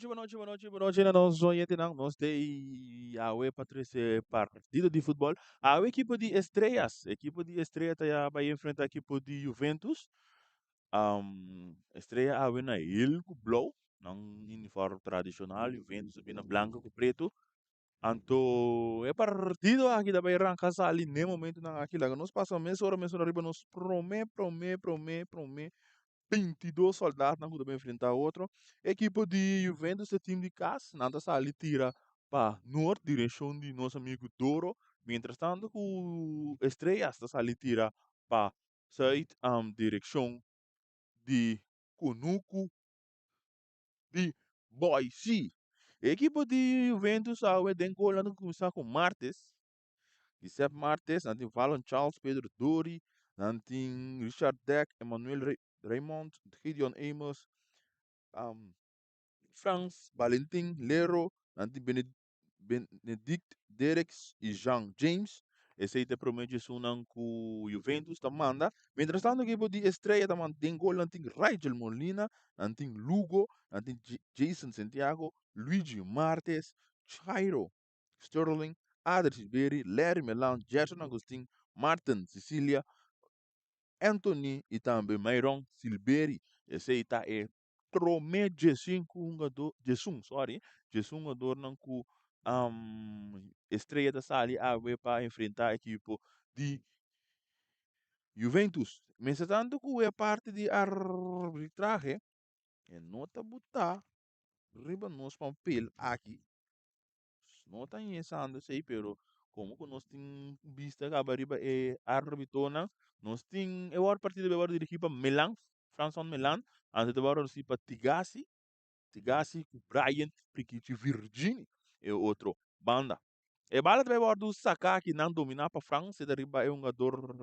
boa noite. Ainda não sonhei não. Nós temos a UEFA para esse partido de futebol. A equipe de estrelas, tá vai enfrentar a equipe de Juventus. Estreia a na ilco blue, não uniforme tradicional, Juventus vina branco com preto. Anto é partido aqui da vai arrancar ali nem momento na aqui lá. Nós passamos mês hora arriba nos promete 22 soldados não podem enfrentar outro. Equipe de Juventus, o time de casa, nada ali tira para norte, direção de nosso amigo Douro. Mientras tanto, o Estrelas está ali tira para sair direção de Kunuku de Boise. Equipe de Juventus, a Edenco, lá no começar com Martes. Giuseppe Martes, nanti Valon Charles, Pedro Dori, nanti Richard Deck, Emmanuel Raymond, Gideon Amos, um, Franz, Valentin, Lero, nanti Benedict, Dereks e Jean James. Esse aí te promete sunang ku Juventus tamanda. Mientras tanto, equipo de estreia taman tem gol nanti Rigel Molina, nanti Lugo, nanti Jason Santiago, Luigi Martes, Chairo, Sterling, Adri Silveri, Larry Melan, Gerson Agustin, Martin Sicilia, Anthony e também Myron Silveri. Esse aí tá promete cinco Jesus, sorry, Jesus não ku estreia da sali a para enfrentar a equipe de Juventus. Mas tanto que é parte de arbitragem, é nota botar riba nos papel aqui. Não está pensando sei, pero como que nós temos vista que a riba é arbitona, nós temos é o partido de dirigir para Milan, França Milan, antes de agora se para Tigasi, Brian, Prikici, Virginia, é outro banda. E bala também do sacar que não dominar para França, de riba é um jogador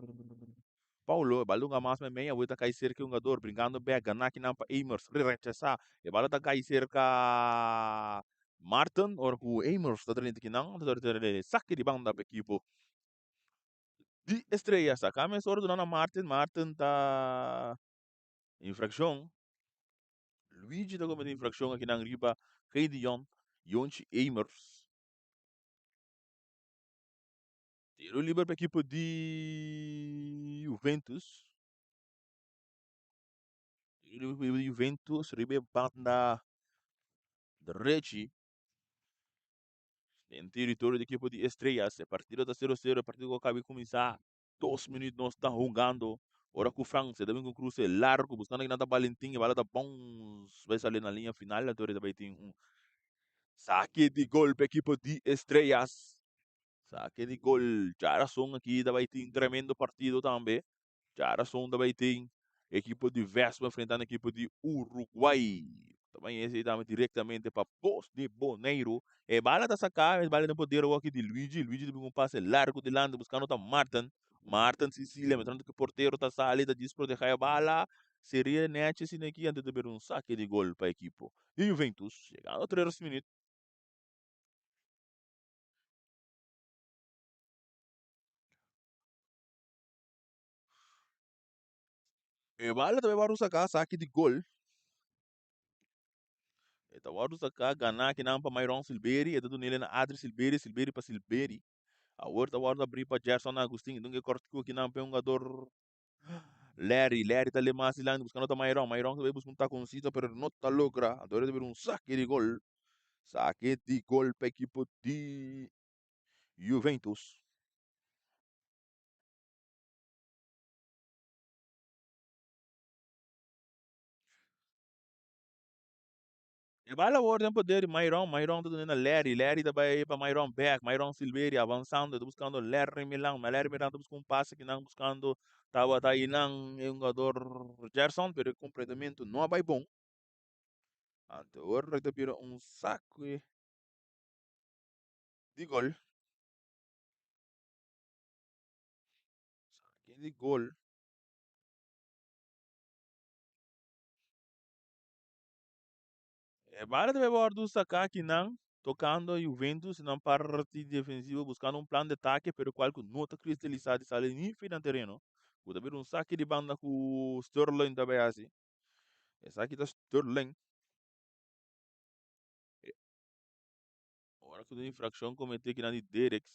Paulo, bala um mais meia, o outro cai cerca um jogador brincando bem, ganhar que não para Amers, rechazar, e bala tá cai cerca Martin, or o Amers, tá tendo que não, tá tendo saque de banda para equipo de estreia, sacar, mas hora do Nana Martin tá infração, Luigi tá cometendo infração aqui na riba, Redion, Yonchi Amers, tiro livre para equipo de Juventus, tiro livre para Juventus, ribe banda de Reggie, em território da equipe de estrelas, a partida da 0-0, a partida que acaba de começar, 2 minutos nós estamos jogando, ora com o França, também com o cruze largo, buscando que nada Valentim, a bala da bons, vai sair na linha final, a torre também tem um saque de gol para a equipe de estrelas, saque de gol, já som aqui, também tem um tremendo partido também, já som também tem equipe de Vespa enfrentando a equipe de Uruguai. Também esse também diretamente para Poço de Boneiro. E bala da sacar, bala não poder aqui de Luigi. Luigi teve um passe largo de lado buscando o Martin. Martin Sicília, mostrando que o porteiro está salido de desproteger a bala. Seria nete se aqui antes de ter um saque de gol para a equipe. E Juventus, chegando a 3 minutos. E bala também vai sacar saque de gol. Então, o sacar, ganhar que não para Myron Silveri. E tudo nele na Adri Silveri, Silveri para Silveri. A outra abrir para Gerson Agustin. Então, que corte que não é um jogador Larry tá ali mais lá buscando o Myron vai buscar com cita, pero não está logra. Agora deve um saque de gol para a equipe de Juventus. E vai lá o ordem poder Myron tudo na Larry também para Myron back, Myron Silveira avançando, tá buscando Larry Milan tá buscando um passe que não buscando, tava tá aí não é um jogador Gerson, pero o completamento não vai bom. Agora tá vira um saque de gol, saque de gol. Para de do sacar que não, tocando a Juventus na parte defensiva, buscando um plano de ataque, pero qual que não está cristalizado e sale nem fim no terreno. Pode haver um saque de banda com o Sterling também assim. É saque da Sterling. Agora que a infração cometeu aqui na de Derek.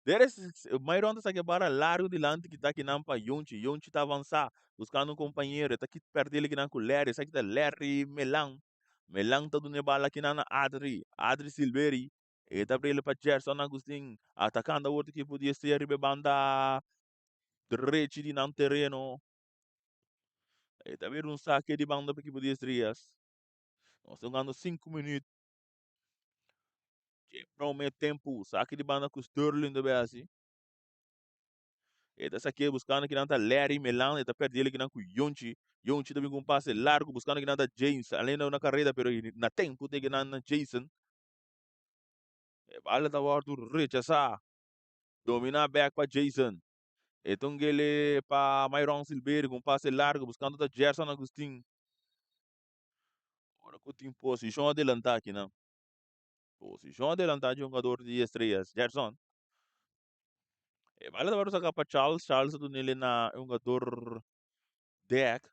Derek, o Myron está aqui para largo de lante que está aqui na para Yonchi. Yonchi está avançar, buscando um companheiro. Está aqui perto dele aqui na com Larry. Está aqui da Larry Melang. Melang está dando bala aqui na Adri. Adri Silveri. E está para ele para Gerson Agustin. Atacando a outra que podia ser a banda direita de não terreno. E está vendo um saque de banda para que podia ser. Nós estamos ganhando 5 minutos. Promete tempo. Saque de banda com o Sterling do BS. Essa aqui buscando que não tá Larry Melan, está perto dele que não com Yonchi. Yonchi também com um passe largo, buscando que não tá James. Além da na carreira, pero na tempo tem que não na Jason. Bala da Wardo rechaçar. Dominar back para Jason. Então ele para Myron Silveira com um passe largo, buscando da Gerson Agustin. Agora que tem posição adelantar aqui, não. Posição adelantar de um jogador de estrelas. Gerson. Bala da Wardo sacar para Charles. Charles do nele na um jogador deck.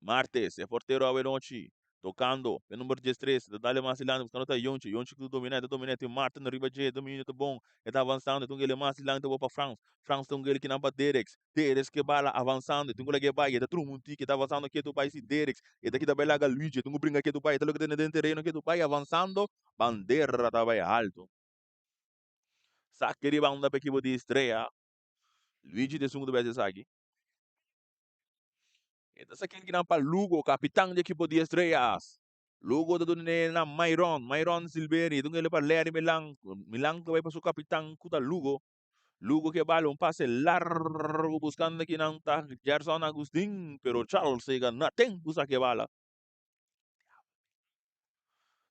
Martes, é porteiro ao noite, tocando, é número 13, da Dália Marcelano, buscando tá Yonchi, Yonchi que domina, tem Martin na riba de domínio tá bom, tá avançando, então ele Marcelano tá para France, France tem ele que não para Derek, Derek que bala avançando, tem ele que vai, tá Trumunti que tá avançando aqui do país Derek, e daqui da Belaga Luigi, tem brinca aqui do país, tá logo dentro do terreno aqui do país avançando, bandeira tá vai alto. Saque de banda para equipe de estreia, Luigi de segundo vez aqui. Ito sa kin pa Lugo, kapitang de equipo de estrelas. Lugo da doon na Myron Silveri, doon ele pa Larry Milang que vai para su kapitang kuta Lugo. Lugo que vale un pase largo buscando aqui ng Gerson Agustin, pero Charles Sega na tempo sa que bala.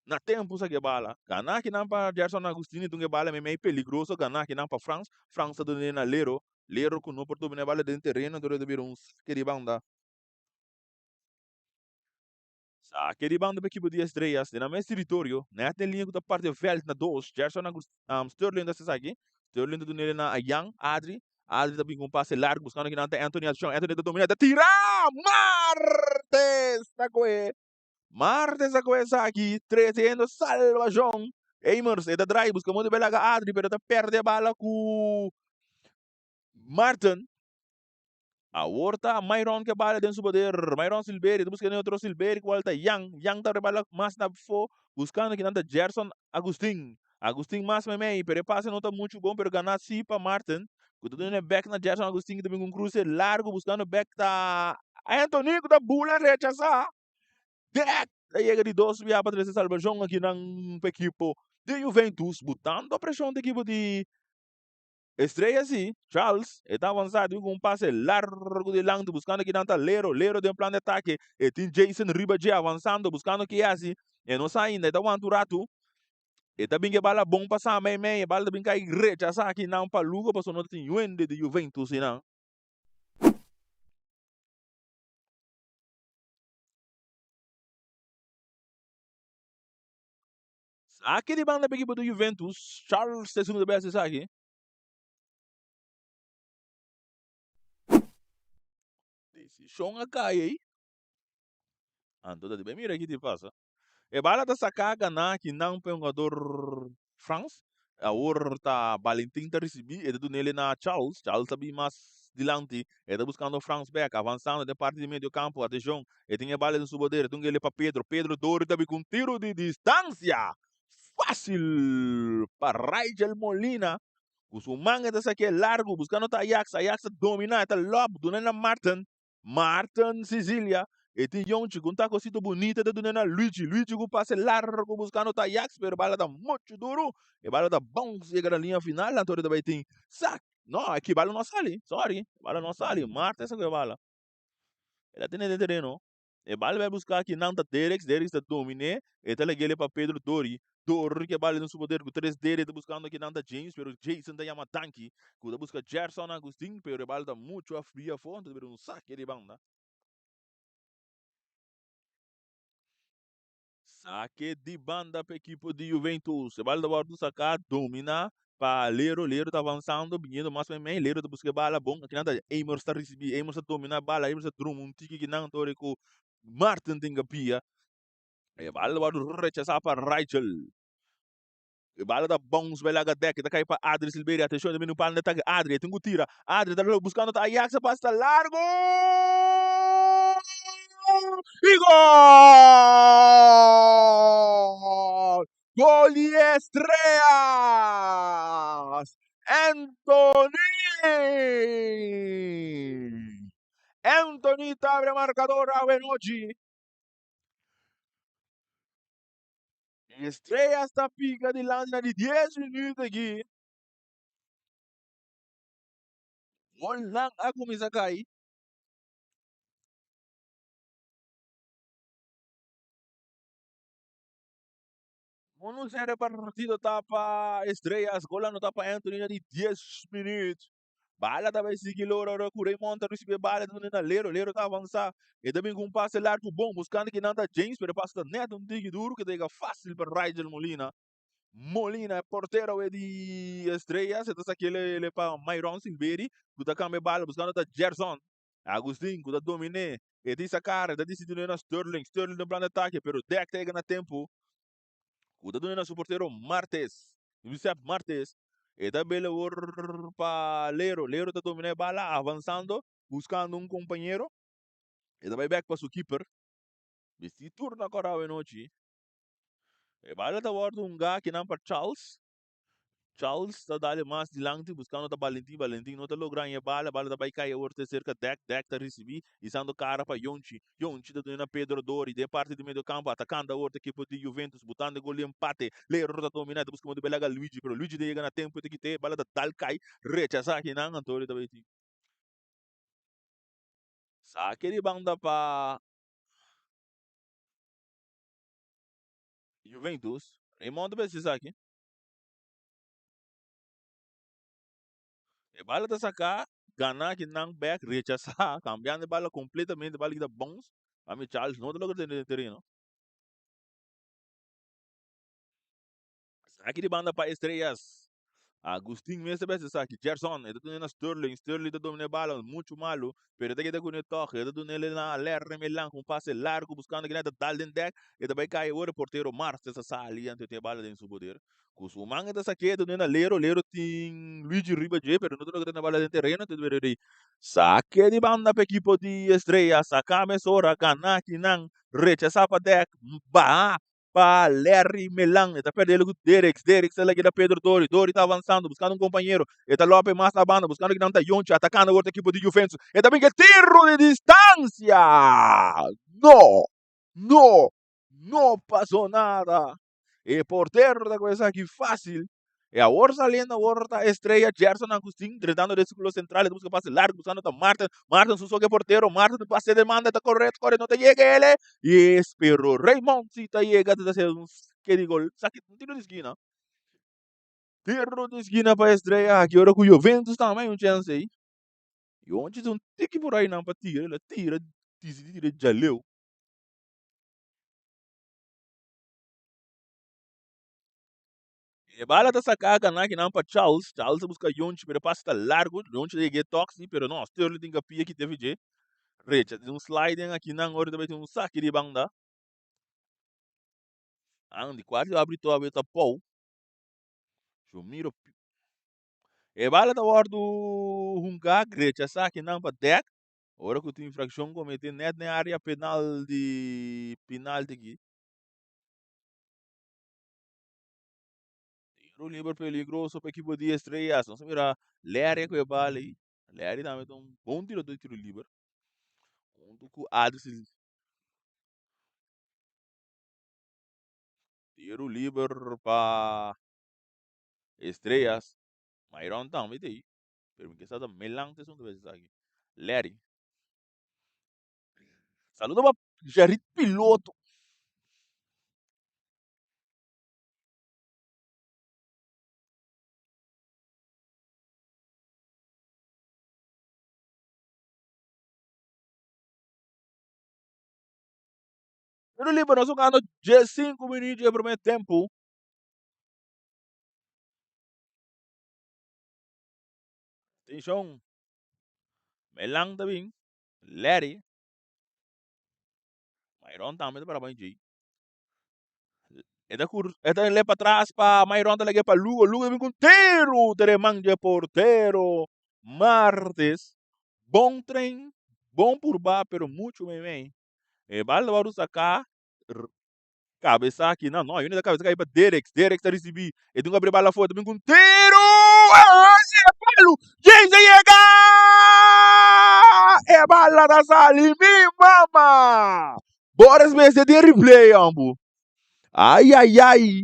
Na tempo sa que bala. Gana que não para Gerson Agustin, então que bala meio peligroso, gana que não para France. France doon na Lero. Lero com no porto bine bala dentro terreno, doon de uns que banda. Aquele bando da equipe de estrelas, na mesmo território, né? Tem linha da parte verde na 2, Gerson Sterling da aqui, Sterling do nele na Young, Adri também com passe largo, buscando aqui na Anthony Alchon, Anthony da domina, da tira, Martes a coisa aqui, 300, salva João, Eimers, é da drive, busca muito bela Adri, pero tá perde a bala com Martin, a horta Myron que bala dentro do poder, Myron Silveira, busca outro Silveira que volta Yang tá rebala mais na fo, buscando que nada Gerson Agustin mais meme, pero passa não tá muito bom, pero ganhar sim para Martin, quando tu back na Gerson Agustin também com cruze largo, buscando back tá Anthony que tá bula rechaçar, deck, aí chega de 2 via para 3 salvação aqui na equipo de Juventus, botando a pressão da equipe de estreia sim, Charles, está avançado com um passe largo de lado, buscando aqui dentro Lero de um plano de ataque, e tem Jason Ribadia avançando, buscando que é assim, e não sai ainda, está um rato, e também que bala bom passar meio, bala também cai rechaçar aqui não para Lugo, passou não tem Wende de Juventus, não. Aqui de banda para equipe do Juventus, Charles, segundo best aqui. Decisão a cair aí. Ando de bem, mira aqui te passa. E bala da sacaga na que não tem um jogador France. A horta Valentim tá recebi, e do nele na Charles também mais dilante, e tá buscando France back, avançando de parte de meio campo, atenção, e tem a bala no subodeiro, então ele para Pedro Dori também com tiro de distância, fácil para Rigel Molina, o seu manga dessa aqui é largo, buscando a Ajax domina, tá lob, do na Martin Sicilia, e tem Yonchi com tá cosito bonita da dona Luigi com passe largo buscando o Ajax, pero bala tá muito duro, e bala tá bom, chega na linha final, na torre também tem sac. Não, aqui bala não sale, sorry, bala não sale, Marta essa que é bala. Ela tem de terreno. E bala vai buscar aqui Nanta Derek tá domine, e tá legal para Pedro Dori que bala no seu poder com 3 dele, tá buscando aqui Nanta James, pero Jason tá chama tanque, que busca Gerson Agustin, pero bala tá muito a fria fonte, pero um saque de banda. Saque de banda para a equipe de Juventus. Bala da Bordo sacar, domina para Lero tá avançando, vindo mais bem, Lero tá buscando bala bom, aqui nada, Eimers tá recebendo, Eimers tá domina a bala, Eimers tá drum, tiki que não, torre com Martin tem pia. E bala da Bordo rechaçar para Rachel. Bala da bons vai lá deck, da cai para Adri Silveira, atenção, também no pano de ataque, Adri, tem que tira, Adri tá buscando a Ajax, passa largo! E gol! Gol de estrelas! Anthony! Anthony abre a marcadora oggi. Estrelas da pica di lança de 10 minutos aqui. Walang ako misakay. Unul se partido tapa Estrelas, gola no tapa Anthony de 10 minutos. Bala tava esse quiloro, ora curei monta, receber bala, na lero, lero tá avançar. E também com um passe largo bom, buscando que não tá James, pero passa neto, um tique duro, que daí fácil para Rigel Molina. Molina, porteiro é de Estrelas, então aquele ele para Myron Silveri, que tá com a bala, buscando tá Gerson. Agustin, que tá dominé. E disse a cara, da decidindo na Sterling, Sterling no plano de ataque, pero Deck tá na tempo. Cuidado na porteiro Martes. Giuseppe Martes. E também o para Lero. Lero está dominando a bala, avançando, buscando um companheiro. E também back para o keeper. Vesti turno agora à noite. E bala está guardando um gá que não para Charles. Charles está dando mais de lante, buscando o Valentim. Valentim não está logrando a bala. A bala está cair a outra cerca. Deck está recebendo. E sendo cara para Yonchi. Yonchi está dando Pedro Dori. De parte do meio do campo. Atacando a outra equipe de Juventus. Botando gol de empate. Leiro está dominando. Buscando o Belega Luigi. Pero Luigi chega na tempo. Tem que ter. Bala da tal cai. Rechaça aqui não. Antônio também. Saque de banda para Juventus. Raymond precisa aqui. E bala está sacar. Ganhar que não back. Rechaçar. Cambiando a bala completamente. Bala que dá bons. A mim Charles não está logrando terreno. Aqui de banda para estrelas. Agustin mesmo bem sabe Gerson, ele tá na Sterling, Sterling tá dominando a bala, muito malo, pero daqui tá com o toque, ele tá dominando na Lerre Milan com passe largo, buscando que nada tal dentro deck, e também cai o porteiro Mars, essa sali ante tem bala dentro do poder. Com o manga tá saque, tá dominando Lero, Lero tem Luigi Ribaje, pero não tá logrando a bala dentro terreno, tá dominando aí. Saque de banda para equipe de estreia, sacame sora, kanaki nang, rechaça para deck, bah, para Larry Melan, está perdendo com Derek, Derek está aqui da Pedro Dori, Dori está avançando, buscando um companheiro, está Lopes mais na banda, buscando que não está Yonchi, atacando a outra equipe de Juventus, e também que tiro de distância, não, não, não passou nada, e porteiro da coisa aqui fácil, e a Orsa Lenda, a Orsa Estreia, Gerson Agustin, tratando de círculo central, ele busca passe largo, buscando a Martin, Martin susou que é porteiro, Martin passe de manda, está correto, corre, não te chega ele, e esperou, Raymond se está chegando, está sendo que de gol, saque, um tiro de esquina para estreia, que hora que o Juventus também um chance aí, e ontem um tique por aí não para tira, ele tira, tira, já leu. E bala tá sacada na que não para Charles, Charles busca Yonchi, pero passa tá largo, Yonchi de get toxic, pero não, Sterling tem que pia que teve je, recha, tem um sliding aqui na hora também tem um saque de banda, de quase abre tua beta pau, Jumiro, e bala tá guardo hunga, recha, saque não para deck, ora que tem infração cometer net na área penal de penalti aqui, tiro livre peligroso para equipe de estrelas, não se mira, Larry com a bala aí, Larry também tem um bom tiro do tiro livre, junto com Adson. Tiro livre para estrelas. Myron também tem. Pero que está melante son de aqui. Larry. Saludo para Jarit Piloto. Tiro livre, nós jogando 5 minutos de primeiro tempo. Atenção. Melang também. Larry. Myron também para banho. Eda ele para trás para Mairon talaga para Lugo. Lugo também com Tero. Teremang de portero. Martes. Bom trem. Bom por ba, pero muito bem. E bala baru sacar. Cabeça aqui. Não, não. Eu nem da cabeça cair para Derek. Derek está recebi. E tu abre bala fora também com Tero. É palo. Quem chega? É bala da Salimi, mama. Bora ver de replay, ambo. Ai, ai, ai.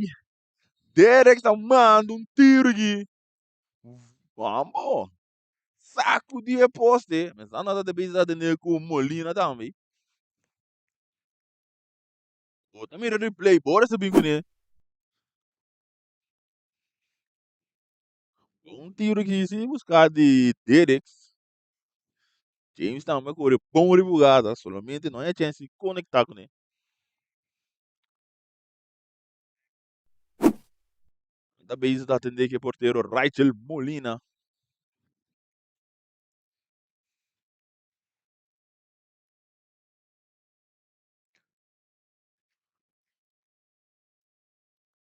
Derek está mandando um tiro aqui. Vamos. Saco de poste. Mas não nada de pensar de com Molina também. O também replay. Bora subir com ele. Um tiro aqui, se buscar de Derek. James também corre bom ribugada. Solamente não é chance de conectar com ele. Da base da atender que é porteiro Rachel Molina.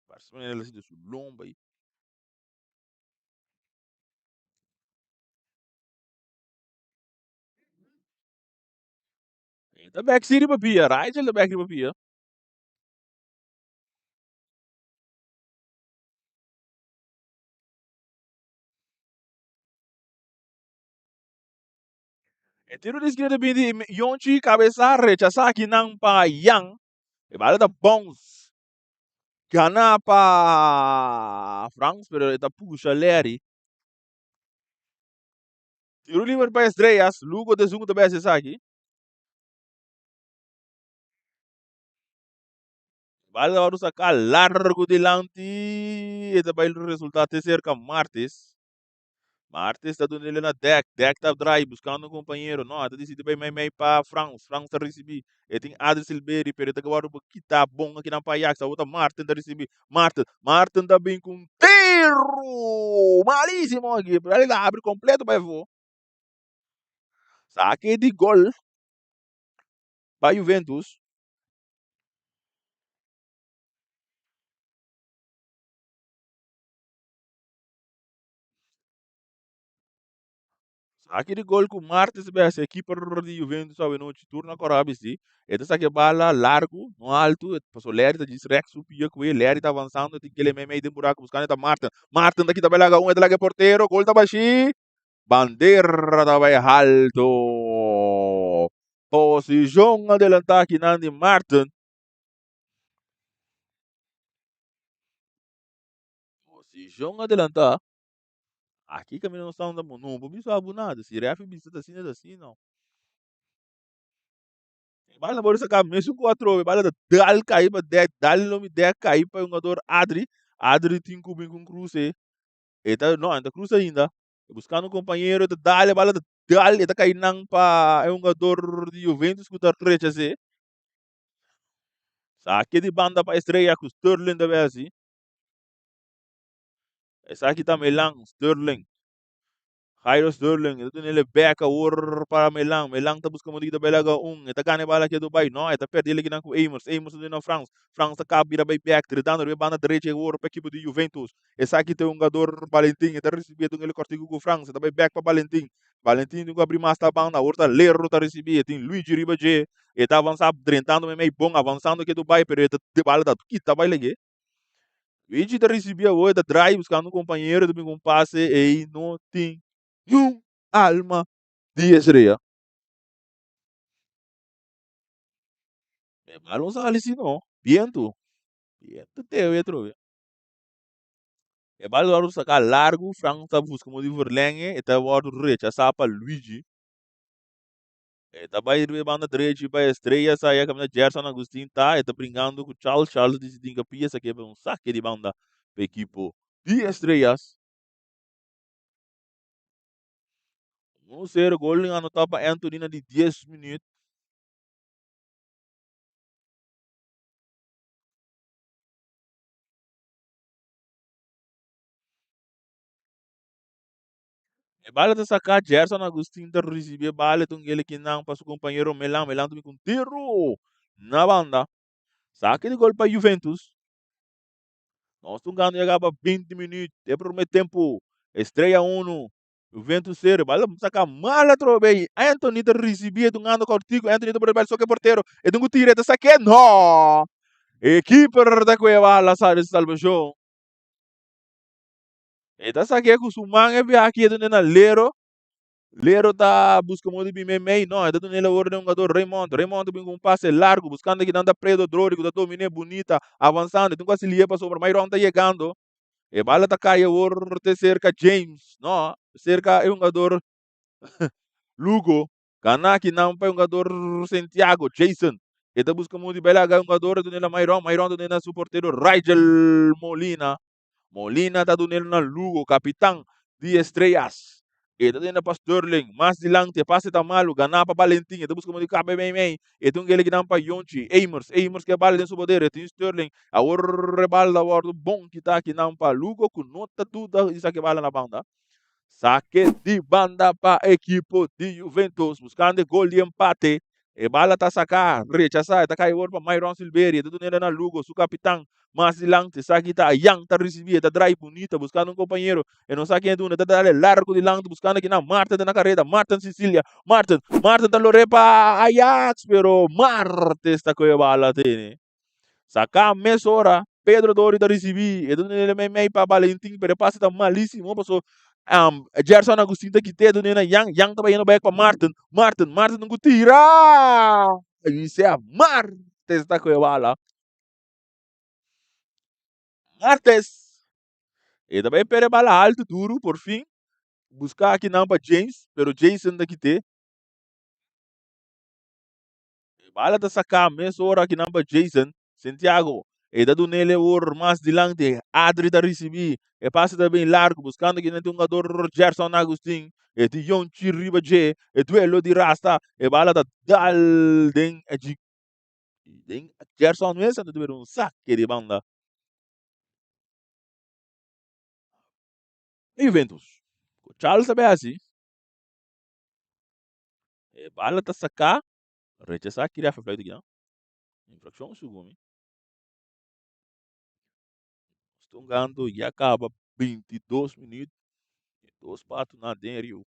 Parece ele de sua lomba aí. Da back city para Pia. Rachel da back para Pia. E tiro de esquerda bem de Yonchi cabeça rechaçar aqui não para Yang. E bala da bons. Gana para France, pero está puxa Larry. Tiro livre para Estrelas. Lugo de segundo base aqui. Bala da sacar largo delante. E também o resultado é cerca martes. Martes está dando ele na deck. Deck está drive, buscando um companheiro. Não, está decidindo bem meio para France. France está receber. E tem Adri Silveira, pero está agora que está bom aqui na Paiax. A outra Martin está receber. Martin está bem com tiro. Malíssimo aqui. Ele abre completo, vai voar. Saque de gol para Juventus. Saque de gol com Martins BS, equipa de Juventus ao noite turno corabis di. Esta saque bala largo, no alto, passou Leri tá diz Rex supia com ele, Leri tá avançando, tem aquele meio de buraco buscando tá Martin. Martin daqui tá bela um, é lá que é porteiro, gol tá baixi. Bandeira tá vai alto. Posição adelantar aqui Nandi Martin. Posição adelantar. Aqui que a minha noção da não, vou me suar nada. Se ref me assim, é assim, não. Bala boleh cakap mesmo 4 bala dal cair para 10 dal nome 10 cair para um jogador Adri tem que vir com cruze eta não ainda cruze ainda buscando um companheiro eta dal bala dal eta cair nang pa é um jogador de Juventus que tá rechace saque de banda para estreia com Sterling da Messi essa aqui tá Melang Sterling Jairo Sterling, ito nila Becca or para Melang. Melang tapos kamu dito belaga ita kane bala ke Dubai. No, ita perde lagi na com Amos. Amos din na France. France ta kabira bay back. Tridano be banda direita or pa equipe de Juventus. Essa aqui tem um jogador Valentim. Ita recebi itong ele cortigo com France. Ita bay back pa Valentim. Valentim yung abri mas ta banda. Orta Lerro ta recebi. Tem Luigi Ribaje. Ita avançar drentando me bom avançando que Dubai. Pero ita de bala da kita bay lagi. Luigi ta recebi a oi da drive buscando um companheiro. Também com passe. E não tem alma de estreia. Balon sa alisin no. Viento. Viento teu e trove. E balo waru saka largo, Frank tá buscando de verlenge, e tá waru recha sapa Luigi. E tá vai ir banda direita para estreia, sai a caminha Gerson Agustin tá, e tá brincando com Charles, Charles decidindo que pia, que é um saque de banda para equipo de estrelas. 1-0 gol anotado para Antonina de 10 minutos. E bala de sacar Gerson Agustin de receber bala tung ele que não para seu companheiro Melan, Melan também com tiro na banda. Saque de gol para Juventus. Nós estamos ganhando chegava 20 minutos. É para o meu tempo. Estreia 1. O vento ser. Bala, saca mala trobei. Anthony te recebia do ano contigo. Anthony te por só que porteiro. E tu tira te saque. No! Equipe da cueva la sala salvação. E tá saque com o man é via aqui do na lero. Lero tá buscando de bem meio. Não, é do nele ordem um jogador Raymond. Raymond vem com um passe largo. Buscando que anda preto, Drórico. Da domine bonita. Avançando. Então quase lia para sobre. Mas não tá chegando. E bala tá caia orte cerca James, no? Cerca é um jogador Lugo, Kanaki não é um jogador Santiago, Jason. E tá buscando muito bela um jogador do Nela Mairon, Mairon do Nela suporteiro Rigel Molina. Molina tá do Nela Lugo, capitão de estrelas. E tá dentro para Sterling, mais dilante, passe tá malo, ganhar para Valentim, e tá buscando muito cabe bem bem. E tem ele que não para Yonchi, Amers que é bala dentro do poder, e tem Sterling, a hora bala da hora bom que tá aqui não para Lugo, com nota tudo, isso aqui bala na banda. Saque de banda para a equipe de Juventus, buscando gol de empate. E bala tá sacar, rechaçar, tá caindo para Myron Silveira, tudo nele na Lugo, seu capitão, mais dilante, saque tá, Yang tá recebendo, tá drive bonita, buscando um companheiro, e não sabe quem é do tá dando largo de lanto, buscando aqui na Marta na carreira, Martin Sicilia, Martin tá lore para Ajax, pero Marta está com a bala, tem. Sacar meia hora, Pedro Dori da recebi, e do ele meio para Valentim, pero passa tá malíssimo, passou Gerson Agustin tá que do nele Yang tá indo back para Martin não tira. Isso é Martes está com a bala. Martes. E também pere bala alto, duro, por fim. Buscar aqui não para James, pero Jason tá que bala tá sacar meia hora aqui não para Jason, Santiago. E dado nele o mais dilante, Adri da recebi, e passa também largo, buscando que não tem um jogador Gerson Agustin, e de Yonchi Riba J, e duelo de Rasta, e bala da dal den Gerson mesmo, de um saque de banda. E Juventus. Charles também é assim, e bala tá sacar, rechaçar, queria fazer aqui, não? Infração, segundo. Estão ganhando e acaba 22 minutos, dois patos na dentro.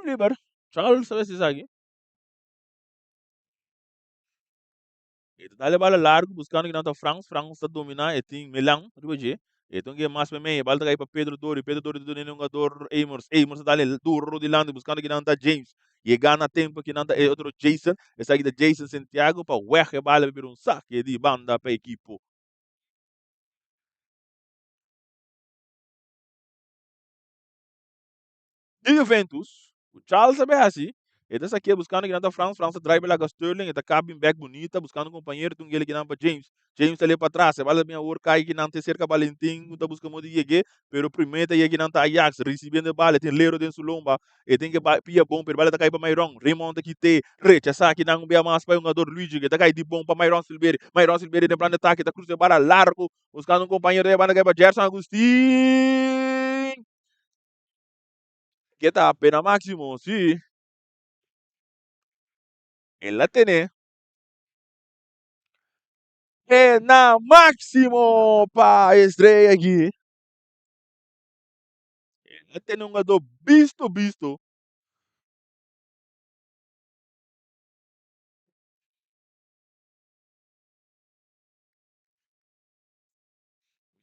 Liber, Charles sabe se sabe. Então dá bala largo, buscando que não tá França está dominar, e tem Milan, tipo assim. Então que mais para mim, bala cai para Pedro Dori do jogador Amers dá duro de lado, buscando que não tá James. E ganha tempo que não tá outro Jason, essa aqui da Jason Santiago para o erro bala vir um saque de banda para a equipe. De Juventus, o Charles também é assim. Ele está aqui buscando que não tá França drive lá com Sterling, ele tá cabin back bonita, buscando um companheiro, tem ele que não para James. James está ali para trás, você vai minha hora cai que não tem cerca Valentim, está buscando de chegar, pero primeiro é que não tá Ajax, recebendo a bala, tem Lero dentro do lomba, e tem que pia bom, pero bala tá cai para Myron, Raymond aqui tem, rechaçar que não vê mais para um jogador Luigi, que tá cai de bom para Myron Silveira tem plano de ataque, tá cruzando bala largo, buscando um companheiro, aí vai para Gerson Agustin, que está apenas máximo, sim. Él la tiene. Pena máximo para estreia aqui. Ela tem um jogador visto.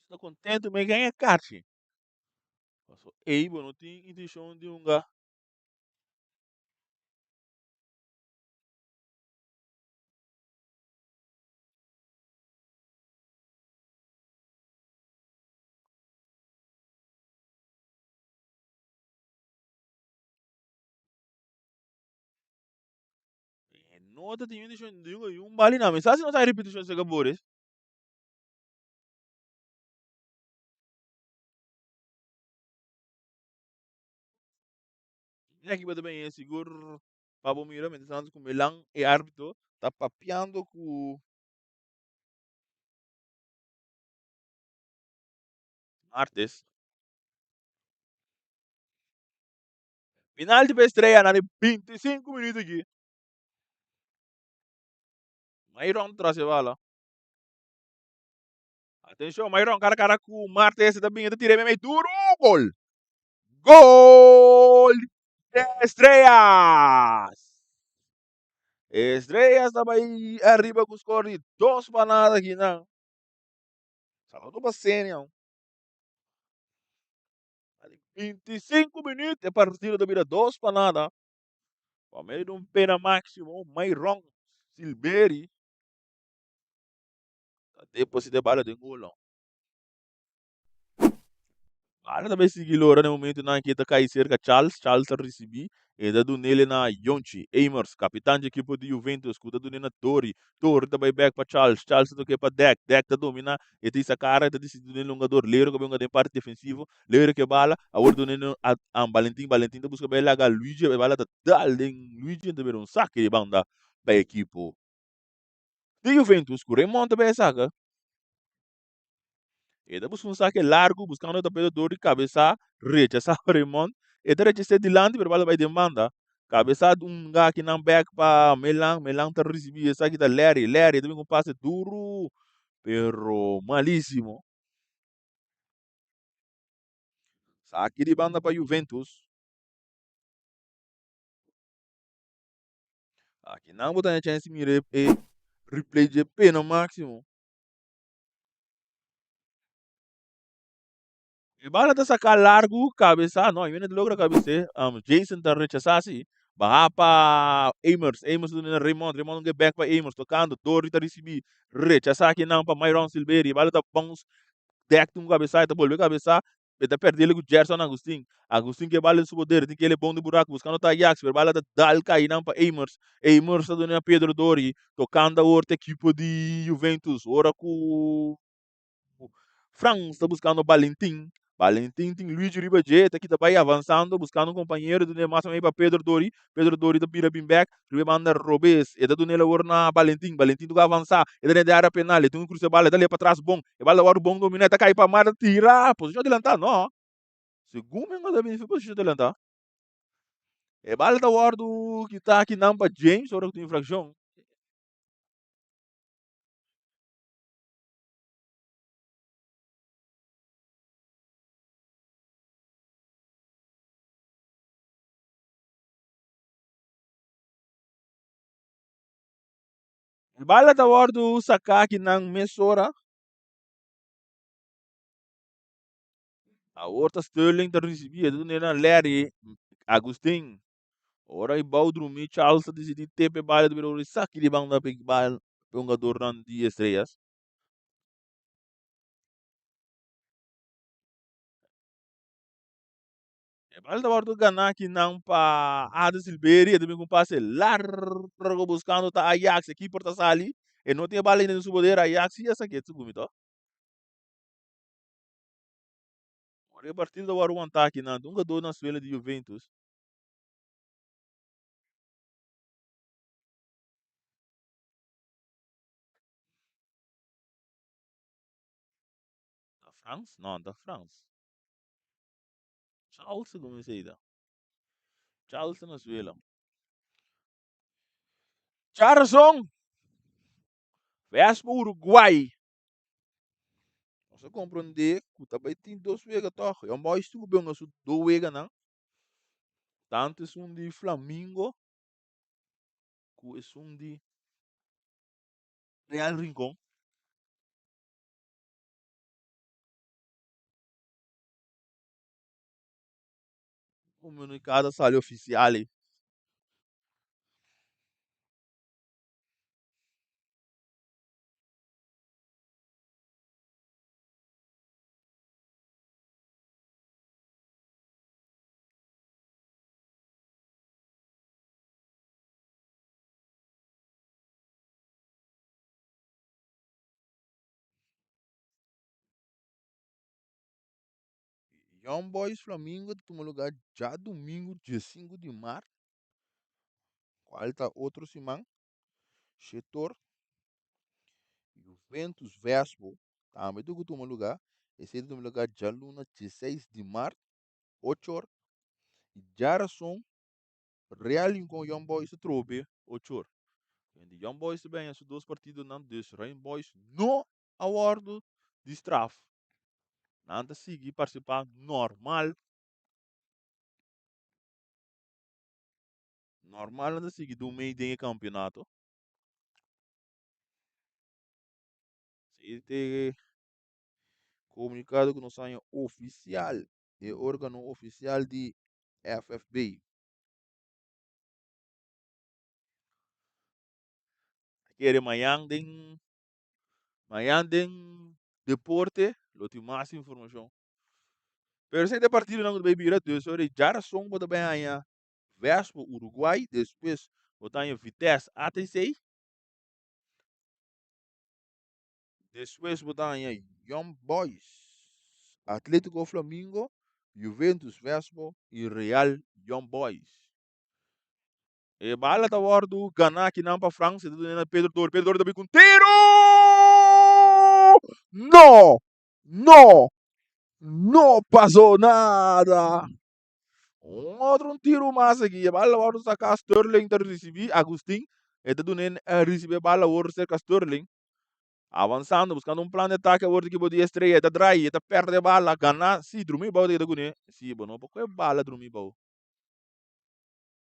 Estou contente, mas ganha kart. Ei, não tem intenção de um lugar. Não tem intenção de um bali não. Mas se não está repetição de sabores, aqui vai bem é seguro. Pablo Mira, mentalizando com Melan e árbitro, está papeando com Artes. Penalti para estreia na 25 minutos aqui. Mairon traz a bola. Atenção, Mairon, cara com o Martes também, ainda tirei meio duro, gol! Gol de Estrelas! Estrelas também arriba com o score de 2 para nada aqui, não. Salvador para Senhor. 25 minutos de partida da vida, 2 para nada. Para meio de um pena máximo, Mairon Silberi. Depois de bala de gol. Para também seguir ora no momento na que cai cerca Charles recebi e dado nele na Yonchi, Amers, capitão de equipe de Juventus, que dado na Torre também back para Charles do que para Deck da domina, e tem essa cara, e decidido nele um jogador, Leiro que vem de parte defensivo, Leiro que bala, a hora do nele a Valentim da busca bela a Luigi, a bala da dal Luigi, também um saque de banda para a equipe de Juventus, que remonta bem a saca. E depois um saque largo, buscando o dor de cabeça, rechaça o Raymond. E de rechaça de lante, pero vai demanda. Cabeça de um gajo que não back para Melan tá recebendo saque da Larry também um passe duro, pero malíssimo. Saque de banda para Juventus. Aqui não botar a chance de replay de pena máximo. E bala tá sacar largo, cabeça, não, viene de logra cabeça, Jason tá rechazando assim, barra para Amers do Raymond que back para Amers, tocando, Dori tá recebi, rechazar aqui não para Myron Silveri, bala tá bons, deck um cabeça, tá bolve cabeça, e tá perdendo com Gerson Agustin que bala subo dele, tem que ele bom de buraco, buscando tá Ajax, bala tá dal cai não para Amers tá dando Pedro Dori, tocando a outra equipe de Juventus, ora com Franz está buscando Valentim. Valentim tem Luiz Ribajeta que vai avançando, buscando um companheiro do Neymar também para Pedro Dori. Pedro Dori da Bira Bimbeck, manda Robes, e da do Nela na Valentim. Valentim do avançar, e da área penal, tem um cruce bala, dali para trás bom. E bala o bom domina, tá cai para mar tirar, posição de lantar, não. Segundo ainda deve ser posição de lantar. E bala da guardo que tá aqui não para James, hora que tem infração. E bala da guardo sacar que não mesora. A outra Sterling tá recebendo, né, Larry, Agustin. Ora i Baudrumi Charles decidi tepe bala do Verona saque de banda pe bala pe um jogador de estrelas. E bala da bordo ganhar que não pa Ada Silveira também com passe largo buscando tá Ajax aqui por tá sali e não tinha bala ainda no poder Ajax e essa aqui é tudo muito. Ora a partir da hora um ataque não um jogador na suela de Juventus. Da France? Não, da France. Charles como se diz. Charles na suela. Charleston, Vespa Uruguai. Você compreender que também tem dois vegas, tá? É mais tu bem as dois vegas, não? Tanto é um de Flamengo, que é um de Real Rincón. Comunicado sale oficial. Young Boys Flamengo toma lugar já domingo, dia 5 de março. Qual tá outro semana? Setor Juventus Vespo. Também do que toma lugar. Esse toma lugar já luna 16 de março, 8 horas. Jarason, Real com Young Boys trobe, o chor. En de Young Boys bem, as duas partidas não dus. Rain Boys no award de straf. Nada seguir participar normal. Normal nada seguir do meio de campeonato. Este comunicado que não sai oficial. É órgão oficial de FFB. Quer amanhã tem deporte, lo tem mais informação. Pero se de partido não vai virar de sobre já som bota bem aí. Vespo Uruguai, depois botar em Vitesse ATC, depois botar em Young Boys, Atlético Flamengo, Juventus Vespo e Real Young Boys. E bala da hora do Ghana que não para França, Pedro Doro também com tiro! Não! Não! Não passou nada! Outro tiro mais aqui. A bala vai sacar Sterling ter receber Agustin. E do nem receber bala vai cerca Sterling. Avançando, buscando um plano de ataque. A que podia estreia. Está dry. Está perto de bala. Ganhar. Sim, dormir bom de gune. Sim, bom. Não pode bala dormir bom.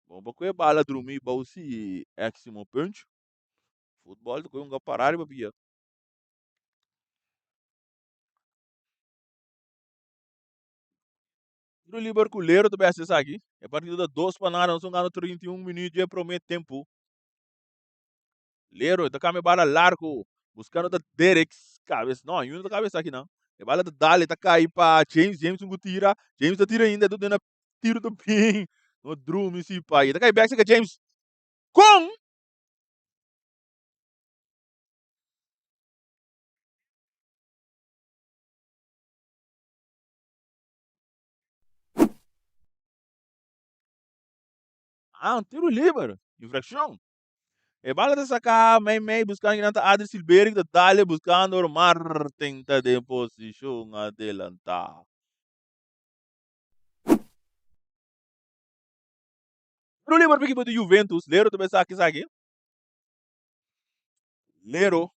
Bom, pode bala dormir bom. Sim, máximo punch. Futebol, tu com um parar para via. O Liverpool também acessa aqui. É partida de 2 para nada. Nós estamos ganhando 31 minutos. E promete tempo. Lero, tá com a bala largo, buscando da Derek, cabeça, não, ainda da cabeça aqui não. A bala da Dali tá caindo para James não tira, James tá tira ainda, tudo na tiro do pin, no drum esse pai, tá caindo back que James, com um tiro livre, infração. A bala tá sacar, meio buscando que tá Adri Silveira, da Dali buscando o Martin tá de posição adelantar. Tiro livre para equipe do Juventus, Lero também sabe aqui. Lero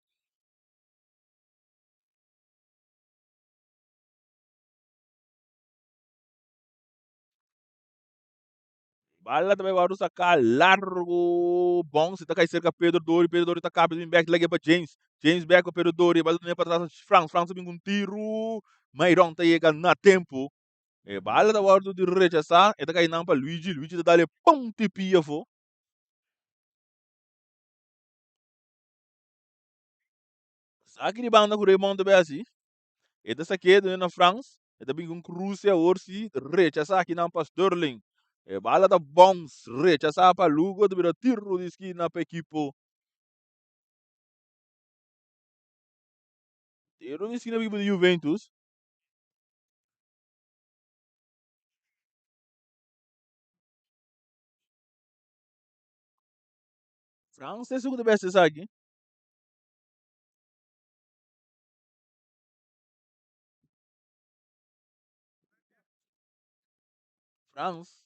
bala também vai sacar largo. Bom, se tá cai cerca Pedro Dori tá cabo de back leg para James. James back para Pedro Dori, bala nem para trás Franz vem com tiro. Mairon tá chega na tempo. E bala da guarda de rechazar, e tá cai não para Luigi tá dali pum tipia fo. Aqui de banda com Raymond também assim. E tá saquedo na Franz, e tá bem com Crucia Orsi, rechazar aqui não para Sterling. E bala da bons, rechazar para Lugo, tá vira tiro de esquina para equipo. Tiro de esquina para equipo de Juventus. France é o segundo best aqui. France.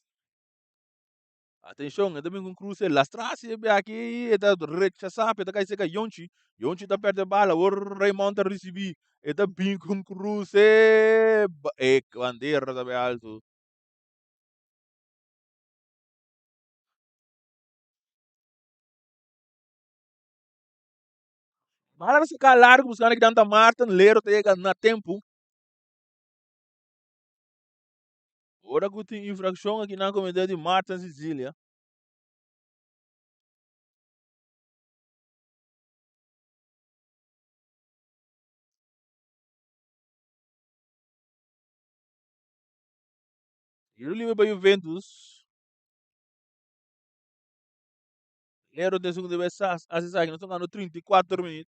Atenção, é também com Cruz, lastrasse aqui, é da rechazar, é da cai seca Yonchi. Yonchi tá perto da bala, o Raymond tá recebi. É da bem com Cruz, é bandeira também alto. Bala se ficar largo, buscando que tanta Martin, Lero chega na tempo. Ora que tem infração aqui na comunidade de Martin, Sicília. E o livro para Juventus. Lero tem segundo vez, acessar aqui, nós estamos ganhando 34 minutos.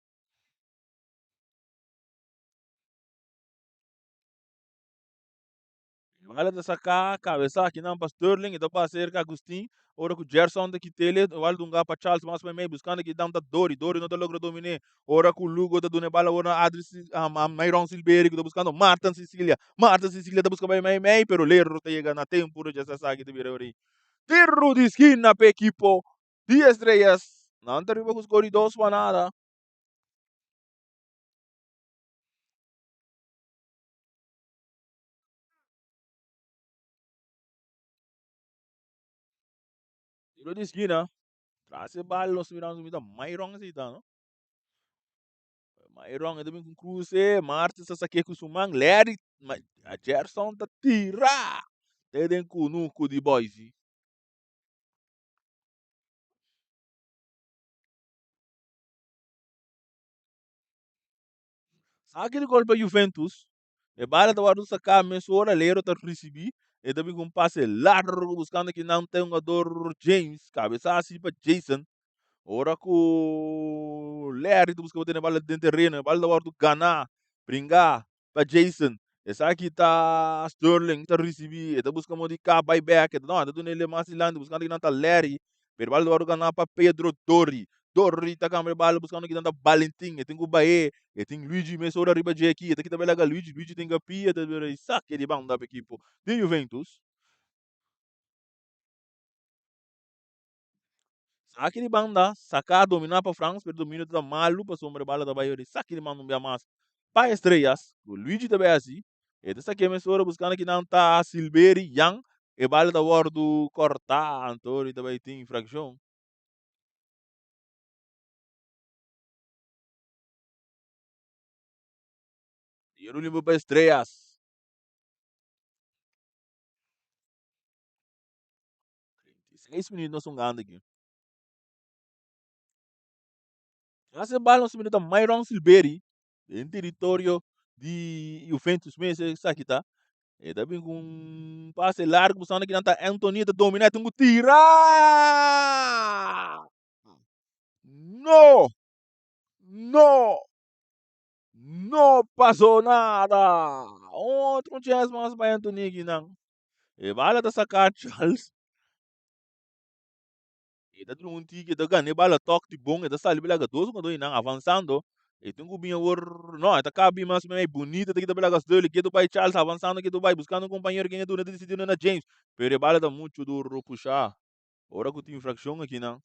Mangala da saka, cabeça aqui não para Sterling, então para ser que Agustin, ora que o Gerson da que tele, o Aldunga para Charles, mas para mim buscando que dá um da Dori não tá logo domine, ora que o Lugo da Dune Bala, ora Adris, Myron Silveira que tá buscando Martin Sicilia tá buscando bem, pero lerro tá chegando a tempo de essa saga de vir ori. Tiro de esquina para equipo, 10 estrelas, não tá riba com os corredores para nada. Tiro de esquina, traz a bala, nós miramos Myron assim, tá, não? Mayroong ito yung cruise, Marte sa sakya kusumang, Larry, a Gerson ta tira. Teden kunu ku di boys. Sa akin gol pa Juventus, e bala ta wadu sa kame sora lero ta recebi, e também com passe largo buscando que não tem um jogador James, cabeça assim para Jason. Ora ku Larry tu busca botar a bola dentro do terreno, a bola da wadu Gana, brincar para Jason. Essa aqui tá Sterling, tá recebi, tá buscando modificar buyback, não, tá dando ele mais lando, buscando que não tá Larry, pero bola da wadu Gana para Pedro Dori. Dori tá câmera bola buscando que não tá Valentim, tem o Bae, tem Luigi Messora riba de aqui, tá aqui também lá Luigi tem capia, tá vendo? Saque de banda para equipo de Juventus. Saque de banda, sacar, dominar para França, pero domínio da malu para sombra bala da Bayern. Saque de manda um mais. Para estrelas, o Luigi também é assim. E dessa aqui é mesmo buscando que não tá Silveri, Yang, e bala da war do cortar, Antônio também tem infração. E o limpo para estrelas. 36 minutos nós estamos ganhando aqui. Essa bala nós minutos Myron Silveri, em território de Juventus, mesmo, essa aqui tá. E também com um passe largo, buscando que não tá Anthony, tá dominando, tem que tirar! No, no, no pasó nada. Outro chance mais para Anthony aqui não. E bala da sacar Charles. E tá um tique da ganha bala toque de bom, e da sali bela dois quando não avançando. E tem que vir o não, tá cabe mais bem bonita, tem que dar bela dele, que do pai Charles avançando, que do pai buscando um companheiro que é do decidindo na James. Pero bala da muito duro puxar. Ora que tem infração aqui não.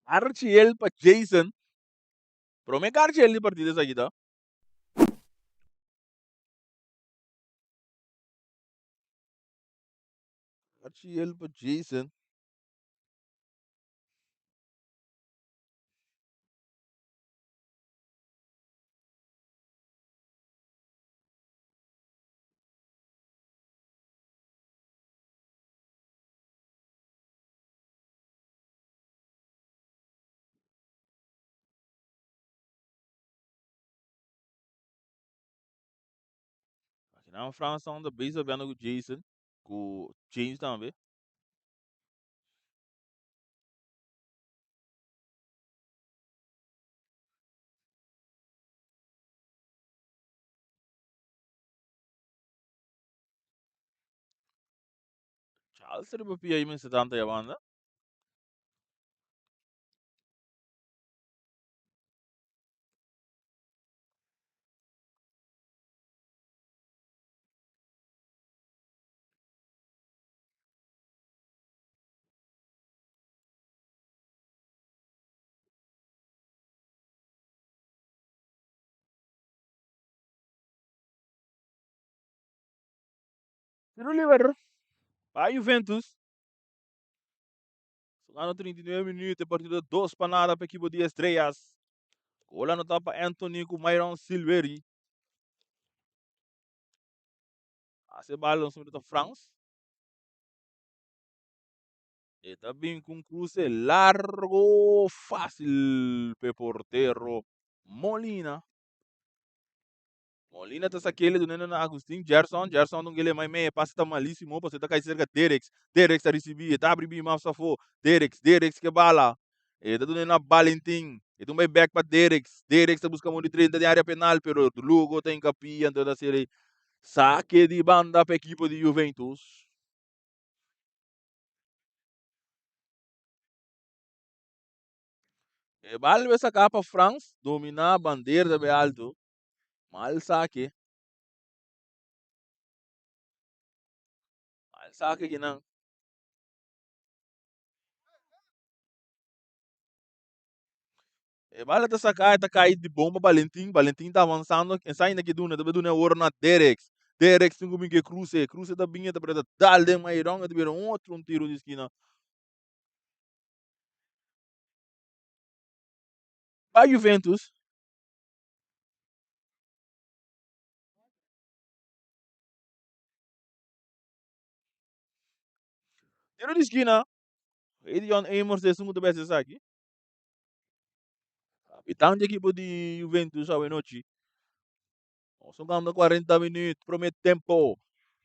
Archiel para Jason. Pero me Archiel de partida essa aqui, tá? Archiel para Jason. Aqui na França, onde base vendo com o Jason, com o James também. Charles seria para aí, mas 70 a banda. Tiro livre. Para Juventus. Lá no 39 minutos, partida 2 para nada para a equipe de estrelas. Olha no tapa Anthony com Myron Silveri. Hace bala sobre a France. E também com cruce largo, fácil, pe portero. Molina. Molina tá aquele do Nena Agustin, Gerson não ele mais meia, passa tá malíssimo, você tá cai cerca Derex tá receber, tá abrir bem mais safo, Derex que bala. E tá do Nena Valentim, e tu vai back para Derex tá buscando de 30 de área penal, pero do Lugo tem capia, então da série saque de banda para equipe de Juventus. E bala vai sacar para France, dominar a bandeira de alto, mal saque que não. E bala tá sacar, tá caído de bomba, Valentim tá avançando, quem sai daqui duna, deve duna ouro na Derex tem como que cruze da binha, tá para dar de mairão, tá para outro tiro de esquina. Para Juventus, tiro de esquina, Edion Amos é segundo best aqui. Capitão de equipe de Juventus, a noite. Sugando 40 minutos, promete tempo.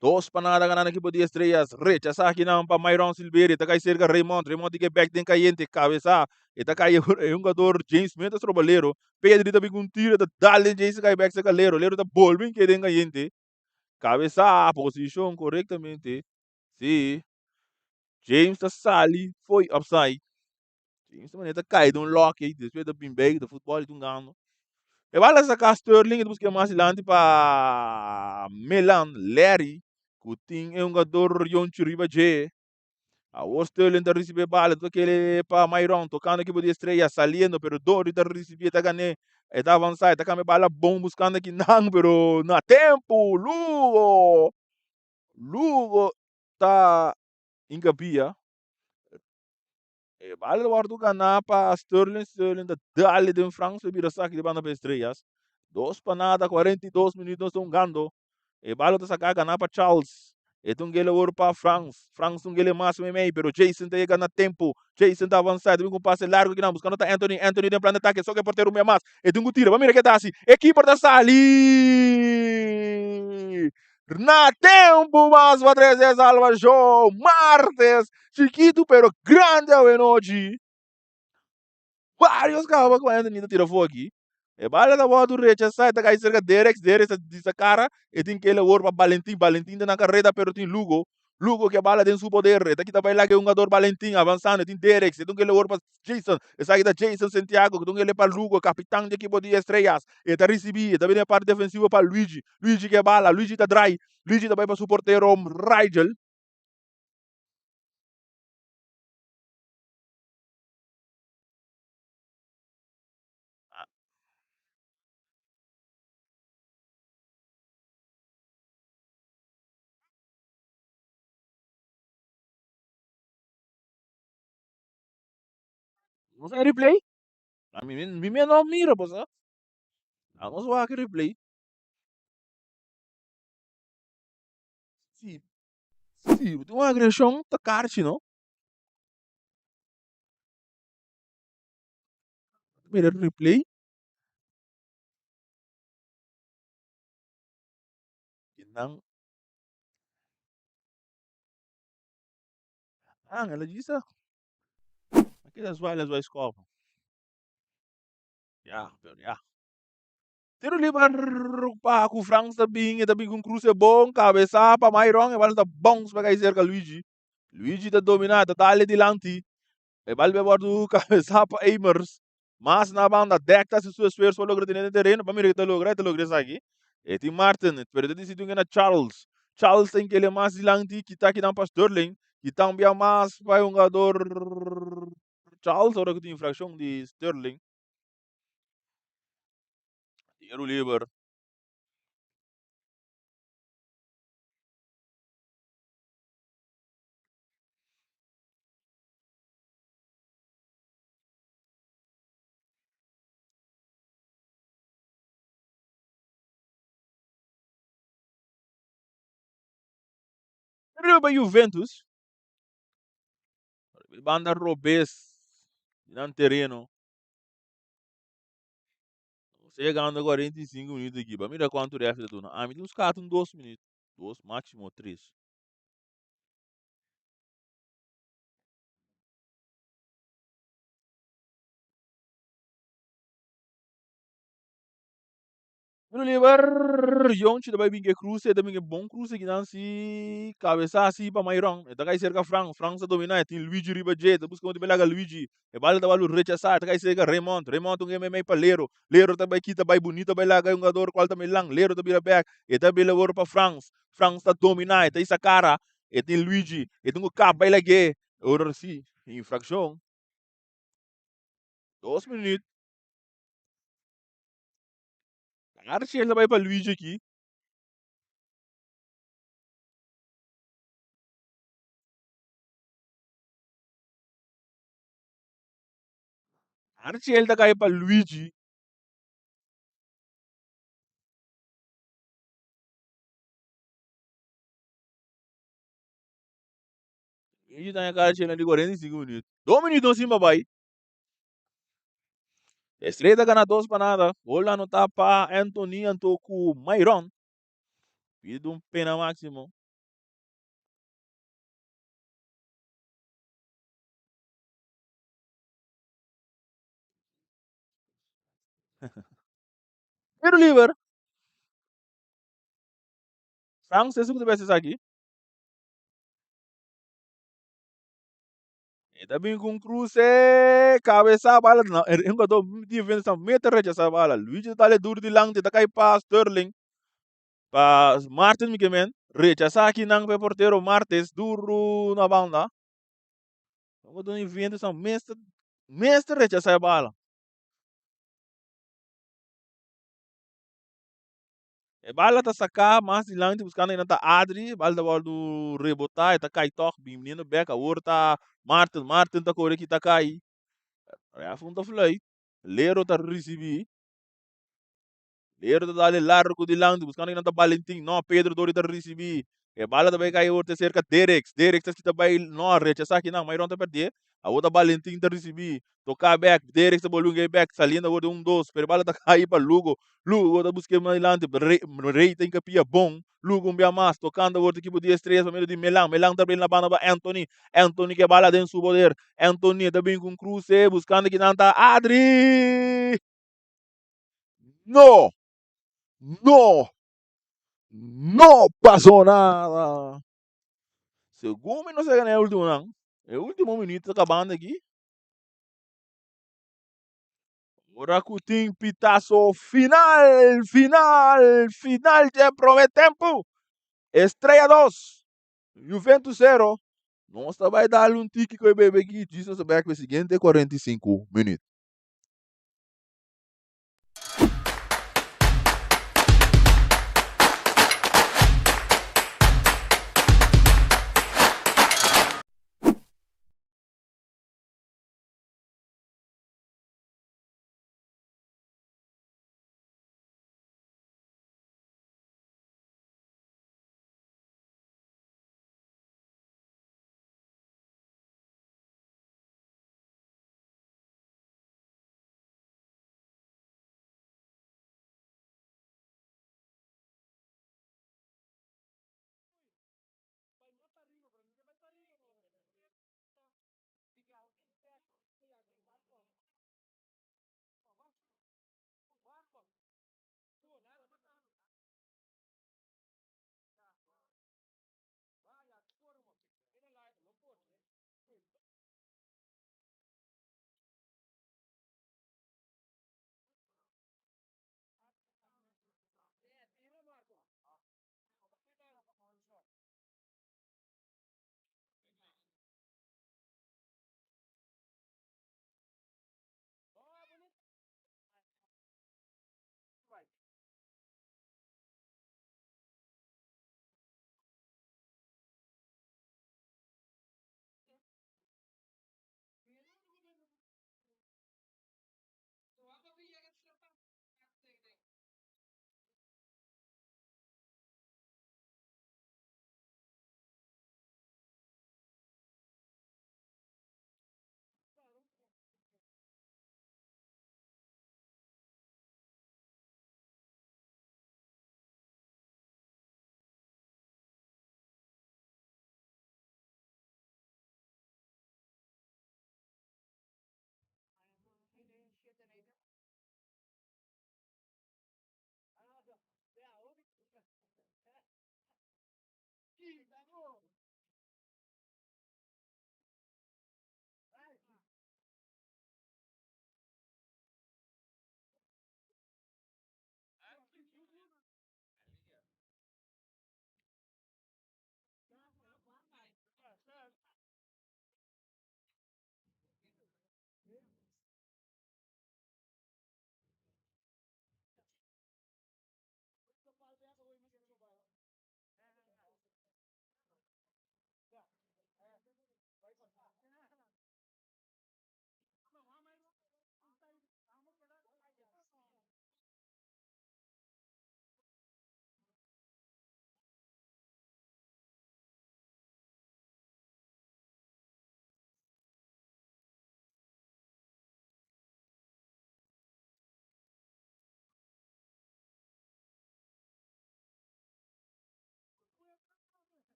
Dos panada ka na equipo de Estrellas. Rechaza aqui não para Myron Silveira. Está cerca Raymond que back den caiente. Cabeça. Está cai um jogador James Mendes Trobaleiro. Pedro também com tiro. Dale James cai back sa Lero. Lero está bolvin que den caiente. Cabeça. Posição corretamente. Sim. James está sali. Foi upside. James também está caído um lock aí. Depois da Bimbeg, do futebol, de um gano. E vai lá sacar Sterling e buscar mais adiante para Milan, Larry, que é um jogador Yon Chiriba J. O Sterling está recebendo bala, todo aquele para Myron, tocando aqui por estreia, saliendo, pero Dori está recebendo, está ganhando, está avançando, está com bala bom, buscando aqui, não, pero não há tempo, Lugo está em capia. Vale do ganhar para Sterling da Dali de França, vira saque de banda para estrelas. Dos para nada, 42 minutos estão ganhando. E vale da sacar ganhar para Charles. E tu ele ouro para France um ele máximo e meio, pero Jason tem ganhar tempo. Jason está avançado, vem com passe largo que não, buscando tá Anthony tem plano de ataque, só que porteiro meio mais. E tu tira, vamos ver que tá assim. Equipe da Sali! Na tempo mais para 3 Alva João Martes, chiquito pero grande ao Enoji. Vários carros que ainda tira fogo aqui. E bala da boa do recha sai da cerca Derex dessa cara e tem que ele ouro para Valentim na carreira pero tem Lugo que a bala tem seu poder, e daqui também lá que é um jogador Valentim avançando, tem Derex, e tem que ele ouro para Jason, e sai da Jason Santiago, que tem ele para Lugo, capitão de equipe de estrelas, e tá recebido, também a parte defensiva para Luigi que é bala, Luigi tá dry, Luigi também para o porteiro Rigel. Não sei replay? A mim não mira, pois, vamos lá que replay. Sim, sim, tem uma agressão, tá carte, não? Mira replay, e não, ela disse, aquelas vai escola. Já, já. Tiro livre para com França também com Cruz é bom, cabeça para Myron, e vai dar bons para cerca Luigi. Luigi tá dominado, tá ali delante. E vai levar do cabeça para Eimers. Mas na banda, decta se sua esforço logra ter terreno, para mim que tá logra isso aqui. E tem Martin, pero decidiu que na Charles. Charles tem que ele mais delante, que tá aqui na Sterling, que também mais vai um jogador Charles, agora que tem infração de Sterling. Tiro livre. Pero ba Juventus, banda Robes, não terreno. Chegando a 45 minutos aqui. Para mira quanto ref da dona. Ah, me tem uns 4, 2 minutos. 2, máximo 3. Pero levar Jonchi da vai binge cruze, da binge bom cruze que não se cabeça assim para Mairon. Eta kai cerca Frank sa domina, tem Luigi Ribajet, busca onde belaga Luigi. E bala da balu rechazar, eta kai cerca Raymond um MMA para Lero também kita vai bonita, vai laga um jogador qual também lang, Lero também back, eta bela wor para Frank está domina, eta isa cara, e tem Luigi, e tem o cap vai lage. Ora sim, infração. 2 minutos. Archie ele vai para Luigi aqui. Archie ele tá caindo para Luigi. Luigi tá na cara de 45 minutos. 2 minutos sim, babai. Estreita gana 2 para nada. Bola no tapa Anthony Antoku Mairon. Pide um pena máximo. Pero Liver, Frank se sube vezes aqui. E também com cruze, cabeça a bala. Não, eu tô defesa, meta recha a bala. Luigi tá ali duro de lang, tá cai para Sterling. Para Martin Mikemen. Recha aqui não para porteiro Martes, duro na banda. Eu tô vendo essa mestre recha a bala. E bala tá sacar, mas de lá buscando ainda tá Adri, bala da bola do rebotar, tá cai toque, bem menino beca, o outro tá Martin tá correndo que tá cai. É a funda flay. Lero tá recebi. Lero tá dali largo de lá, buscando ainda tá Valentim, não, Pedro Dori tá recebi. E bala também cai outro cerca Derek tá que tá vai não recha aqui não, mas não tá perder. A outra Valentim tá recebi. Tocar back, Derek tá bolunga back, salindo agora dois, pero bala tá cair para Lugo tá buscando mais lante, Rei tem capia bom. Lugo um bia mais, tocando agora equipe de estrelas, meio de Melang tá bem na banda para Anthony que bala dentro do poder. Anthony tá bem com cruze, buscando que não tá Adri. No, no, no pasó nada. Segundo no se gana el último, não. El último minuto acabando aqui. Oracutim pitazo final de Prometempo. Estrela 2, Juventus 0. Nós vai dar um tique com o bebê aqui. Diz o back o seguinte 45 minutos.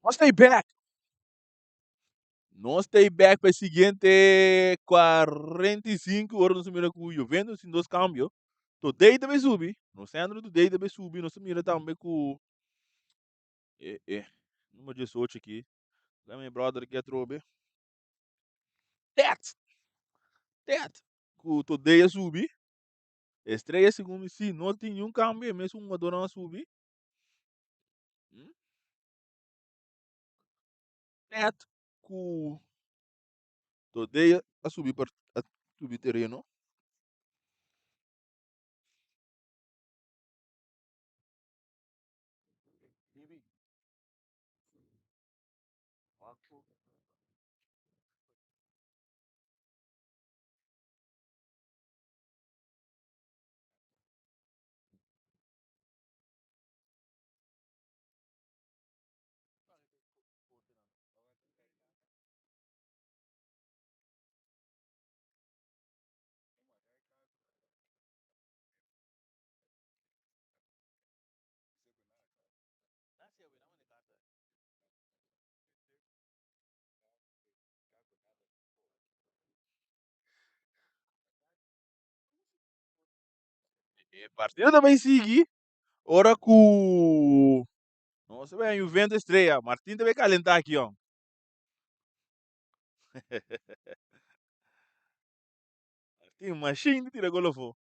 Nós stay back. Nós stay back para o seguinte 45 horas nós mira com o Juventus em dois cambios. Today deve subir. No centro today deve subir. Nós mira também com número 18 aqui. Meu brother que é trobe. Tet. Tet. Com today a subir. Estreia segundo se não tem nenhum cambio, mesmo uma dona subir. Tet. Com today a subir para a subir terreno. Partida também seguir. Ora com nossa, bem, o vento estreia. Martin também calentar aqui, ó. Martin, machine tira golofo.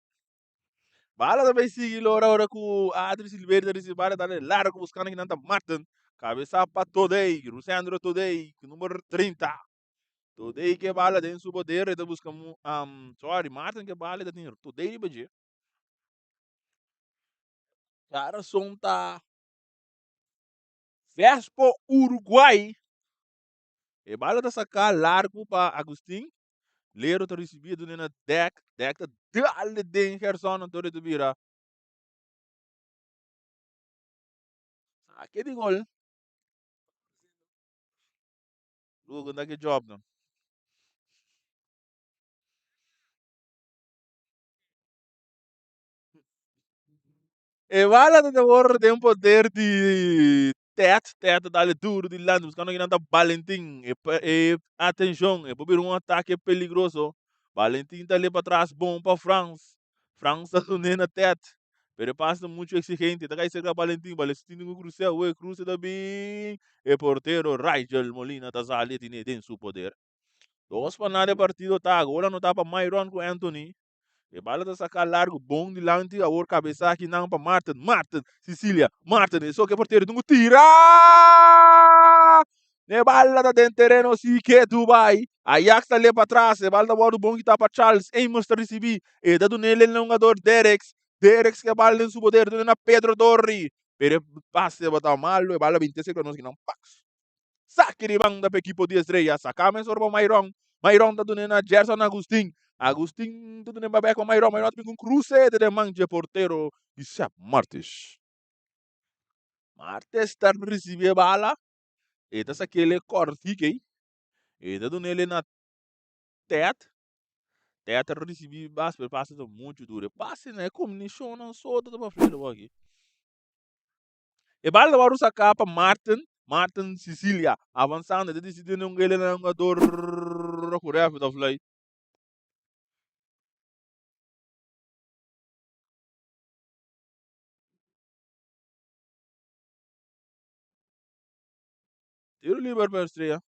Bala também seguir, ora com Adri Silveira, Adri Silveira, tá largo buscando que não tá Martin. Cabeça para Todei, Rusandro Todei, número 30. Todei que bala tem su poder, tá buscando, sorry, Martin que bala tá tendo. Todei de badia. Cara, som tá Vespo Uruguai. E bala tá sacar largo para Agustin. Lero tá recebido na deck tá dale den Gerson Antônio do Bira. Aquele gol. Lugo daquele job, não. E vale de ter tem um poder de teto, dale duro de lado, buscando que não tá Valentim. Atenção, e por um ataque peligroso. Valentim tá ali para trás, bom para France. France tá na teto. Pero passa muito exigente, tá aí cerca Valentim, Valentim no cruceu, o cruce da bem. E porteiro Rigel Molina tá ali, tem seu poder. Dos para nada partido tá agora não tá para Myron com Anthony. E bala tá sacar largo, bom de lante, a or cabeça aqui não para Martin, Sicília, Martin, só que porteiro não tira! Ne bala tá dentro terreno, se que Dubai, Ajax tá ali para trás, e bala tá bom que tá para Charles, Amos tá receber, e dado nele um jogador Derek que bala tem seu poder, na Pedro Torri, pero passe botar mal, e bala 20 segundos que não pax. Saque de banda para equipo de estreia, sacame sorbo Mairon tá dando na Gerson Agustin tudo nem babé com Mairon tem um cruce de manje porteiro e se Martes. Martes tá recebendo bala, e tá aquele corte que e tá dando ele na tete, tete recebeu bas per passe muito duro. Passe né como nem show não só da para frente aqui. E bala vai usar capa Martin Sicilia avançando, ele decidiu não ele não jogador correto da fly. Tiro livre para estreia.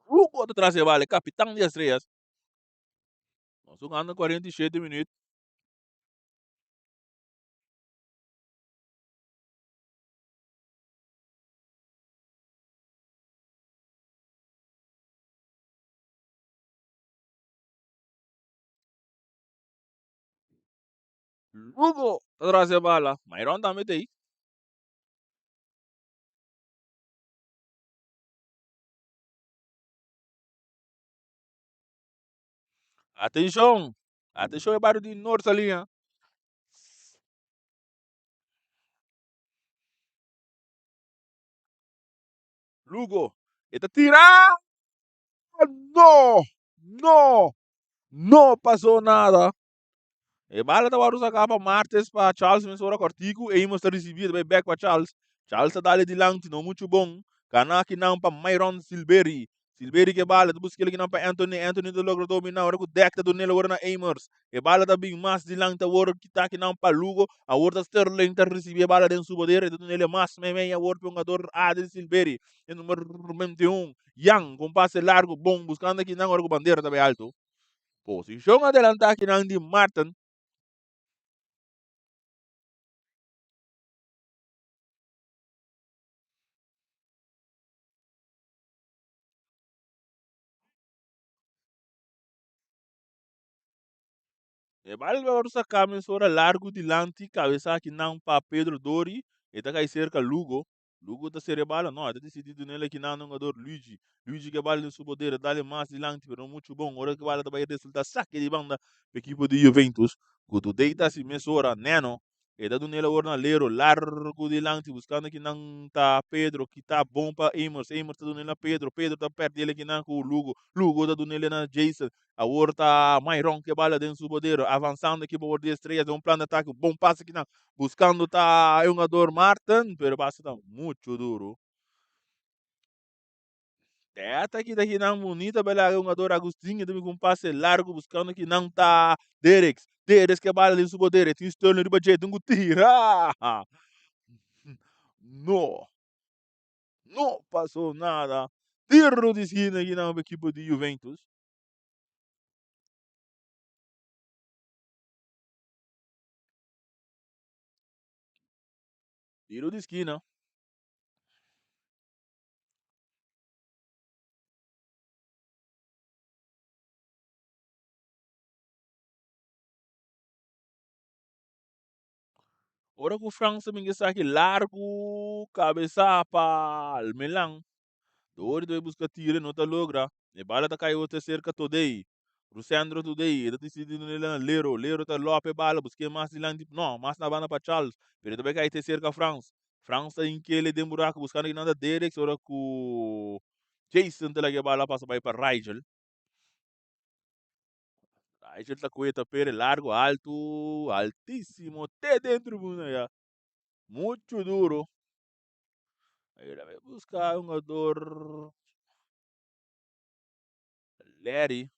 Rugo de trás vale, capitão de estrelas. Nós jogando 47 minutos. Rugo de trás bala. Myron também tem. Atenção. Atenção é barulho de norte ali. Lugo. Está tirando. No. No. No pasó nada. E bala da waru sacava martes para Charles mensora cortico e imos receber bem back para Charles. Charles tá dali de lang não muito bom. Kana que não para Myron Silveri. Silveri que bala do busca que não para Anthony. Anthony do logra dominar ora com deck do nele ora na Amers. E bala da bem mais de lang tá ora que tá que não para Lugo. A ora Sterling tá receber bala dentro do poder do nele mais meme a ora jogador Adel Silveri. E número 21. Young com passe largo bom buscando que não ora com bandeira também alto. Posição adelantar que não de Martin. E vale agora sa caminho sora largo de lanti cabeça que não para Pedro Dori e tá cai cerca Lugo. Lugo tá cerebala não, tá decidido nele que não jogador Luigi. Luigi que vale no poder dale mais de lanti pero muito bom. Ora que vale da vai resultar saque de banda para equipe de Juventus. Quando deita se mesora Neno e dá do nele ora lero largo de lanti buscando que não tá Pedro que tá bom para Amos. Amos tá do nele Pedro. Pedro tá perto dele que não com o Lugo. Lugo tá do nele na Jason. A horta Myron que bala dentro do poder, avançando aqui para o de estrelas, um plano de ataque, bom passe aqui na buscando tá o jogador Martin, pero passe tá muito duro. Até aqui daqui não bonita, bela jogador Agostinho, também com um passe largo, buscando que não tá Derek. Derek que bala dentro do poder, tem Sterling de budget, um tira. Não, não passou nada. Tiro de esquina aqui na equipe de Juventus. Tiro de esquina. Ora que o França me está aqui largo, cabeça para Milan. Dori do busca tira, não tá logra. E bala tá caiu outra cerca today. Rusandro today, ele decidido nele na Lero. Lero tá lope bala, busquei mais de lá, tipo, não, mais na banda para Charles. Pero também cai ter cerca France. França em que ele tem buraco, buscando que nada Derek, ora que Jason tá lá que bala passa para Rigel. Rigel tá coeta pere largo, alto, altíssimo, até dentro, já. Muito duro. Aí vai buscar um jogador Larry.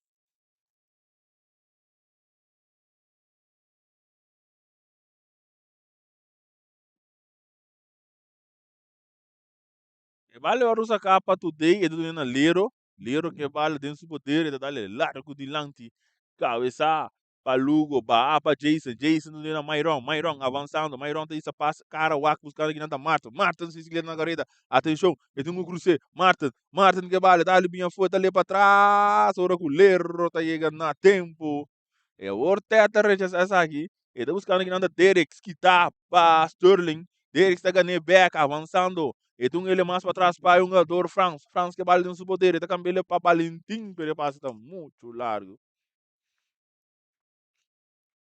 Vale a rusa capa today, e tudo na Lero. Lero que vale dentro do poder, e dale largo de lanti. Cabeça, Palugo, para Jason. Jason tudo na Myron. Myron avançando. Myron tem essa passa, cara, o Wack buscando aqui na Martin. Martin se segura na gareta. Atenção, eu tenho um cruze. Martin, Martin que vale, dale bem a foto ali para trás. Ora que o Lero tá chegando na tempo. É o Orteta rechaça essa aqui. Ele tá buscando aqui na Derek, que tá para Sterling. Derek está ganhando back, avançando. Então ele mais para trás para o jogador France. France que vale no seu poder. Ele está cambiando para Valentim, pero ele passa tá muito largo.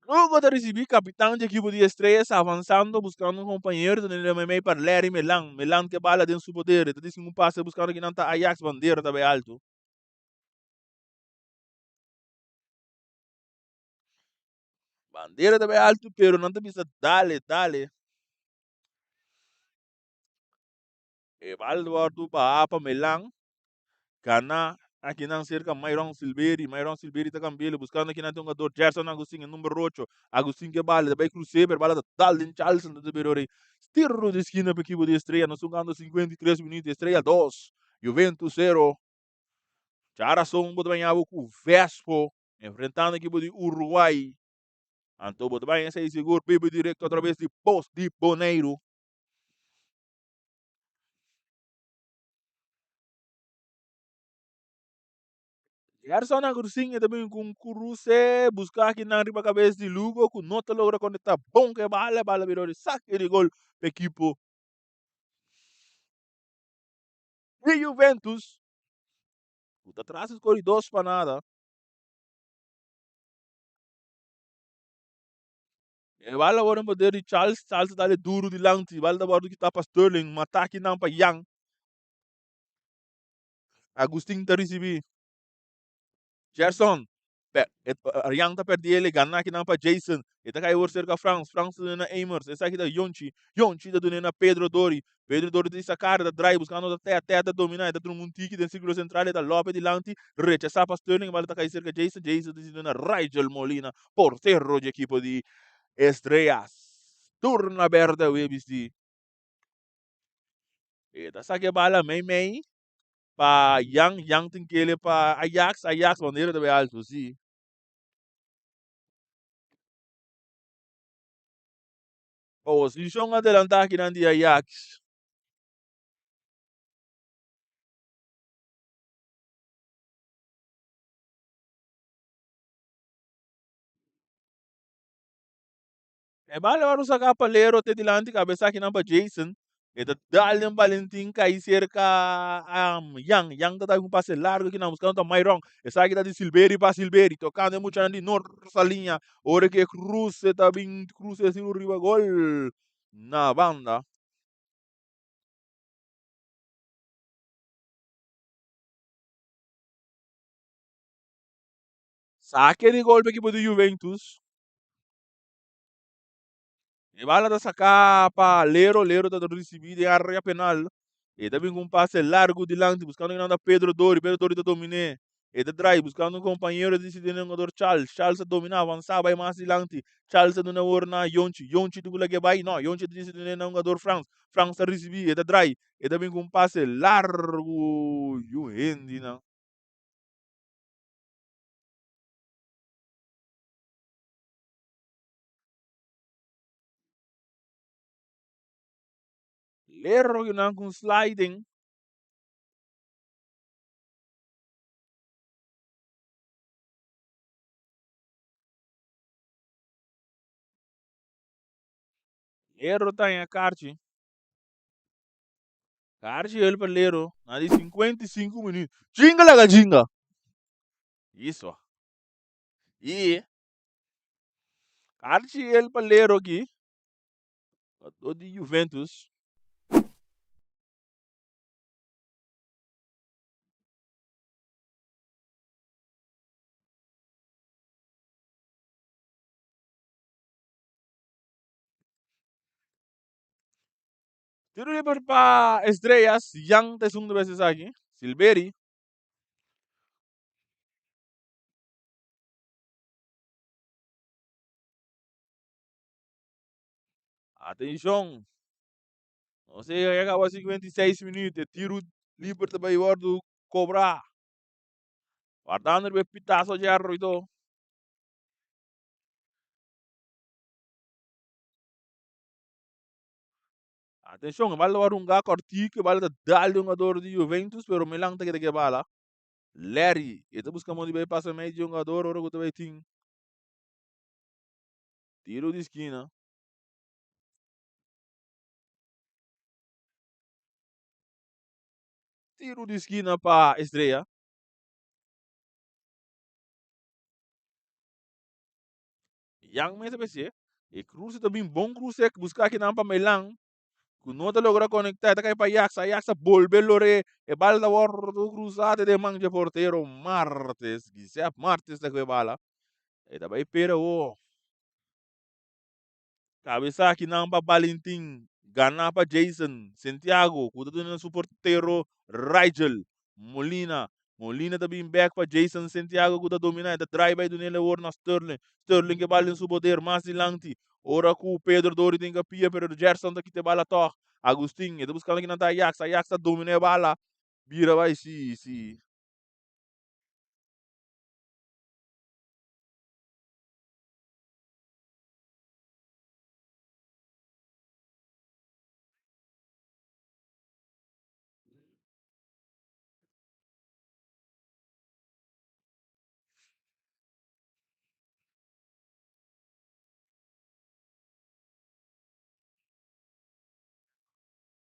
Luego de receber capitão de equipe de estrelas avançando, buscando um companheiro, ele meio para Larry Melan. Melan que bala dentro do seu poder. Ele disse um passe buscando que não está Ajax bandeira também alto. Bandeira também alto, pero não te precisa dale, dale. E vale do para Melan. Kana aqui não cerca Myron Silveri está cambiando, buscando aqui na jogador Gerson Agostinho, número 8, Agostinho que bala, vai cruzeiro, bala da Dalden Charleston do Berori, tiro de esquina para a equipe de estreia, nós estamos ganhando 53 minutos, estreia 2, Juventus 0, Chara som também com o Vespo, enfrentando a equipe de Uruguai, então também esse é seguro, pipo direto através de Post de Boneiro. Gerson na cursinha também com Curuse, buscar aqui na riba cabeça de Lugo, com nota logra conectar bom que bala virou de saque de gol para equipo de Juventus. Puta atrás escolhe dois para nada. E bala agora poder de Charles, Charles dá duro de lanti, bala da bordo que tá para Sterling, matar aqui não para Young. Agustin ta recebi. Gerson, yang ta perdi ele ganna ki pa Jason. Eta kai wor cerca France, France na Amers, essa aqui da Yonchi, Yonchi da dona Pedro Dori. Pedro Dori di sacare da drive buscando da terra da dominar, da Drumontiki da ciclo centrale da Lopez di Lanti, rechaça pa Sterling, vale ta kai cerca Jason, Jason di dona Rigel Molina, portero de equipo di Estrellas. Turna aberta WBC. Eta sa que bala mei pa Yang tem que ele pa Ajax maneira da alto, sim. Oh, si sono adelantati di Ajax. E bale waru sa kapalero te dilanti cabeça aqui namba Jason. E da dali um Valentim cai cerca Yang tá com passe largo aqui na buscando tá Mairon. E sa aqui tá de Silberi para Silberi, tocando muito de nossa linha. Ora que Cruz tá bem Cruz assim o riba gol na banda. Saque de gol para equipe do Juventus. E bala da sacar para Lero da recebido em área penal. E também com um passe largo de lance, buscando ainda Pedro Dori da dominé. E da drive, buscando um companheiro de jogador Charles. Charles a dominar, avançava e mais de lance. Charles a dominar o na Yonchi. Yonchi do que vai, não. Yonchi de jogador France. France a receber, e da drive. E também com um passe largo. E o Hendy, não. Lero que não com sliding. Lero tá em a carte. Carte ele para Lero. Na de 55 minutos. Jinga la jinga. Isso. E carte ele para Lero aqui. O de Juventus. Tiro livre para Estrellas. Yang te segundo vezes aqui. Silveri. Atenção. Não sei, acabou 56 minutos. Tiro livre também o do cobrar. Guardando o pitaço de arroito. Atenção, vale dar um gato cortico, vale dar um jogador de Juventus, pero Milan tem que bala. Larry, e tu busca onde vai passar meio de jogador, ora que tu vai ter. Tiro de esquina. Tiro de esquina para Estrela. Yang mesmo PC. E Cruz também bom Cruz é que buscar aqui na Milan. Que não te logra conectar, tá cai para Ajax, Ajax volve lore. E bala war do cruzado de manga porteiro Martes, Giuseppe Martes da que bala. E daí pera o cabeça aqui na Valentim, ganhar para Jason, Santiago, cuidado no suporteiro Rigel, Molina. Molina também back para Jason Santiago, que domina, da drive aí do nele na Sterling. Sterling que bala em seu poder, mais dilante. Ora com o Pedro Dori tem que pia, pero o Gerson tá que te bala toque. Agustin, ele buscando aqui na Ajax, Ajax tá domina a bala. Vira vai, sim.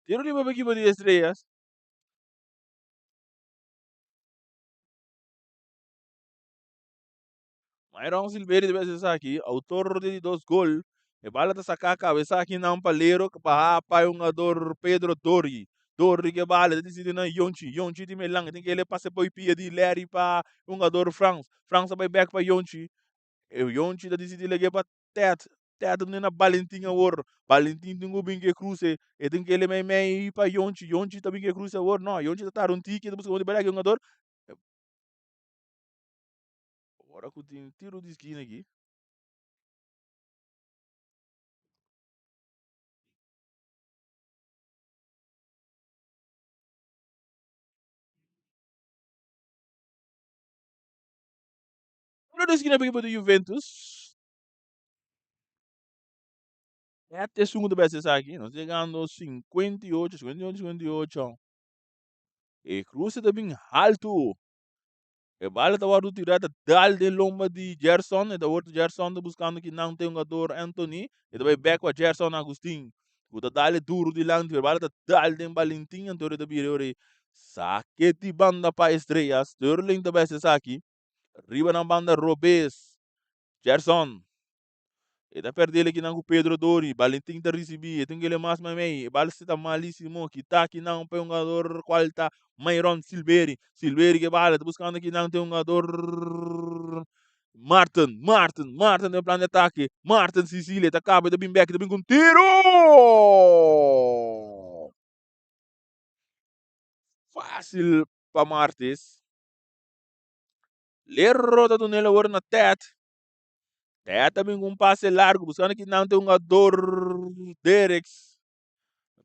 Tiro de uma equipe de estrelas. Myron Silveira deve ser aqui, autor de dois gols. E bala tá sacar a cabeça aqui na palheiro que para um jogador Pedro Dori. Torre que bala, decide na Yonchi. Yonchi time lang, tem que ele passa por pia de Larry para um jogador France. France vai back para Yonchi. E o Yonchi da decide legar para Ted. Ted não na Valentim agora. Valentim tem um bem que cruze. E tem que ele me para Yonchi. Yonchi também que cruze agora. Não, Yonchi tá um tique, depois quando vai lá um jogador. Agora que tem tiro de esquina aqui. Tiro de esquina para o Juventus. É até segundo best aqui. Nós chegando 58, 58, 58. E cruze também alto. E bala da wadu tirada dal de lomba de Gerson, e da outro Gerson buscando que não tem um jogador Anthony, e daí back com Gerson Agustin. O da dale duro de lanche, bala da dal de Valentim, então da birore. Saque de banda para estrelas, Sterling da besta aqui. Riba na banda Robes, Gerson. E da perdele aqui não com Pedro Dori, Valentim da recebi, tem que ele mais mamei, bala se tá malíssimo, que tá aqui não para um jogador qual tá Myron Silveri, Silveri que bala, tá buscando aqui não tem um jogador Martin no plano de ataque, Martin Sicília, tá acaba de bem back, tá bem com tiro! Fácil para Martes. Lerro da Donela agora na Tet. Tet também com um passe largo, buscando que não tem um jogador Derex.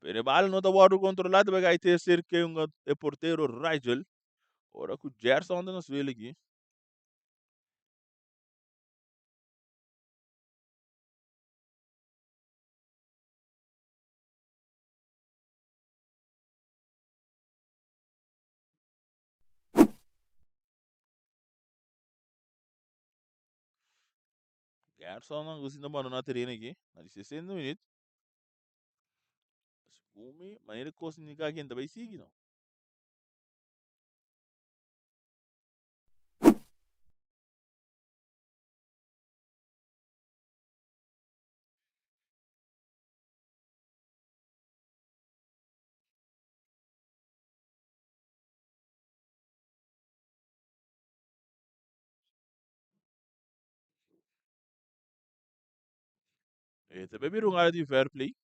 Pero bala não está o controlado, vai ter cerca de um porteiro Rigel. Ora que o Gerson anda nos vê aqui. Gerson não gosta de abandonar terreno aqui. Mas 60 minutos. Mas maneira que costa ninguém aqui vai seguir, não. E também vira um área de fair play.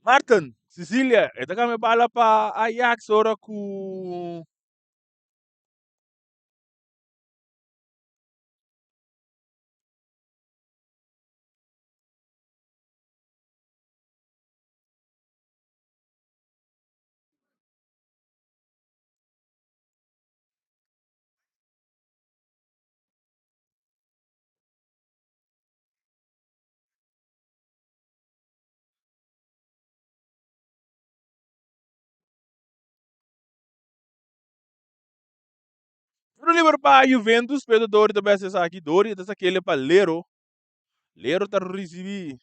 Martin, Sicília, esta cá me bala para Ajax, ora com pro livro para Juventus, Pedro Dori também acessa aqui. Dori, dessa aquele para Lero. Lero tá recebi.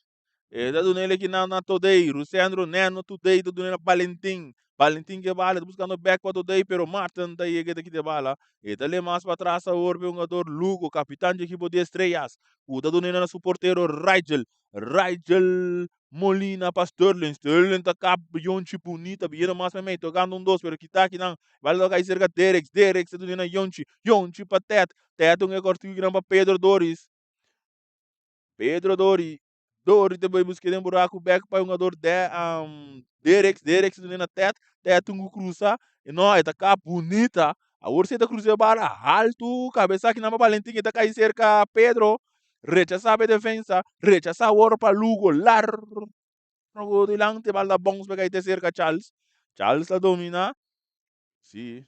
Da dunele que na today, Luciano Neno today, da dunele Valentim. Valentim que bala, buscando back para today, pero Martin da chega daqui de bala. E dali mais para trás, o jogador Lugo, capitão de equipe de estrelas. O da dunele na suporteiro Rigel. Rigel Molina para Sterling. Sterling tá cap, Yonchi bonita, viene mais para mim, tocando dois, pero que tá aqui não. Vale logo aí cerca Derek, Derek, da dunele Yonchi. Yonchi para Ted. Ted um é cortigo para Pedro Doris. Pedro Dori. Dori também busquei um buraco back para um jogador de Derex, Derex do na teta, teta um cruza, e não, está cá bonita. A ursa da cruza para alto, cabeça que na Valentim está cai cerca Pedro. Rechaça a defesa, rechaça o ouro para Lugo, largo delante, bala bons para cair cerca Charles. Charles la domina. Sim.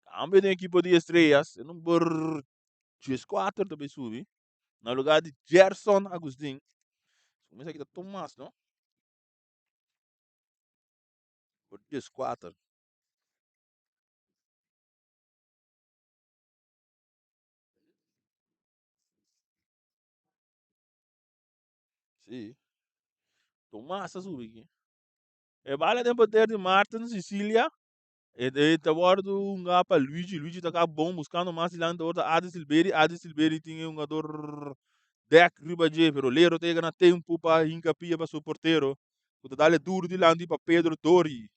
Cambio de equipe de estrelas, número 4 também sube. No lugar de Gerson Agustin. Começa aqui da Tomás, não? Por 4. Sì. Tomasa subiki. E bala tem poder de Martin, Sicilia. E tá guardo um para Luigi. Luigi tá cá bom buscando mais lá na outra. Adi Silberi. Adi Silberi tinha um jogador deck riba de pero lero tega na tempo para hinca pia para seu porteiro. O dale duro de lá para Pedro Tori.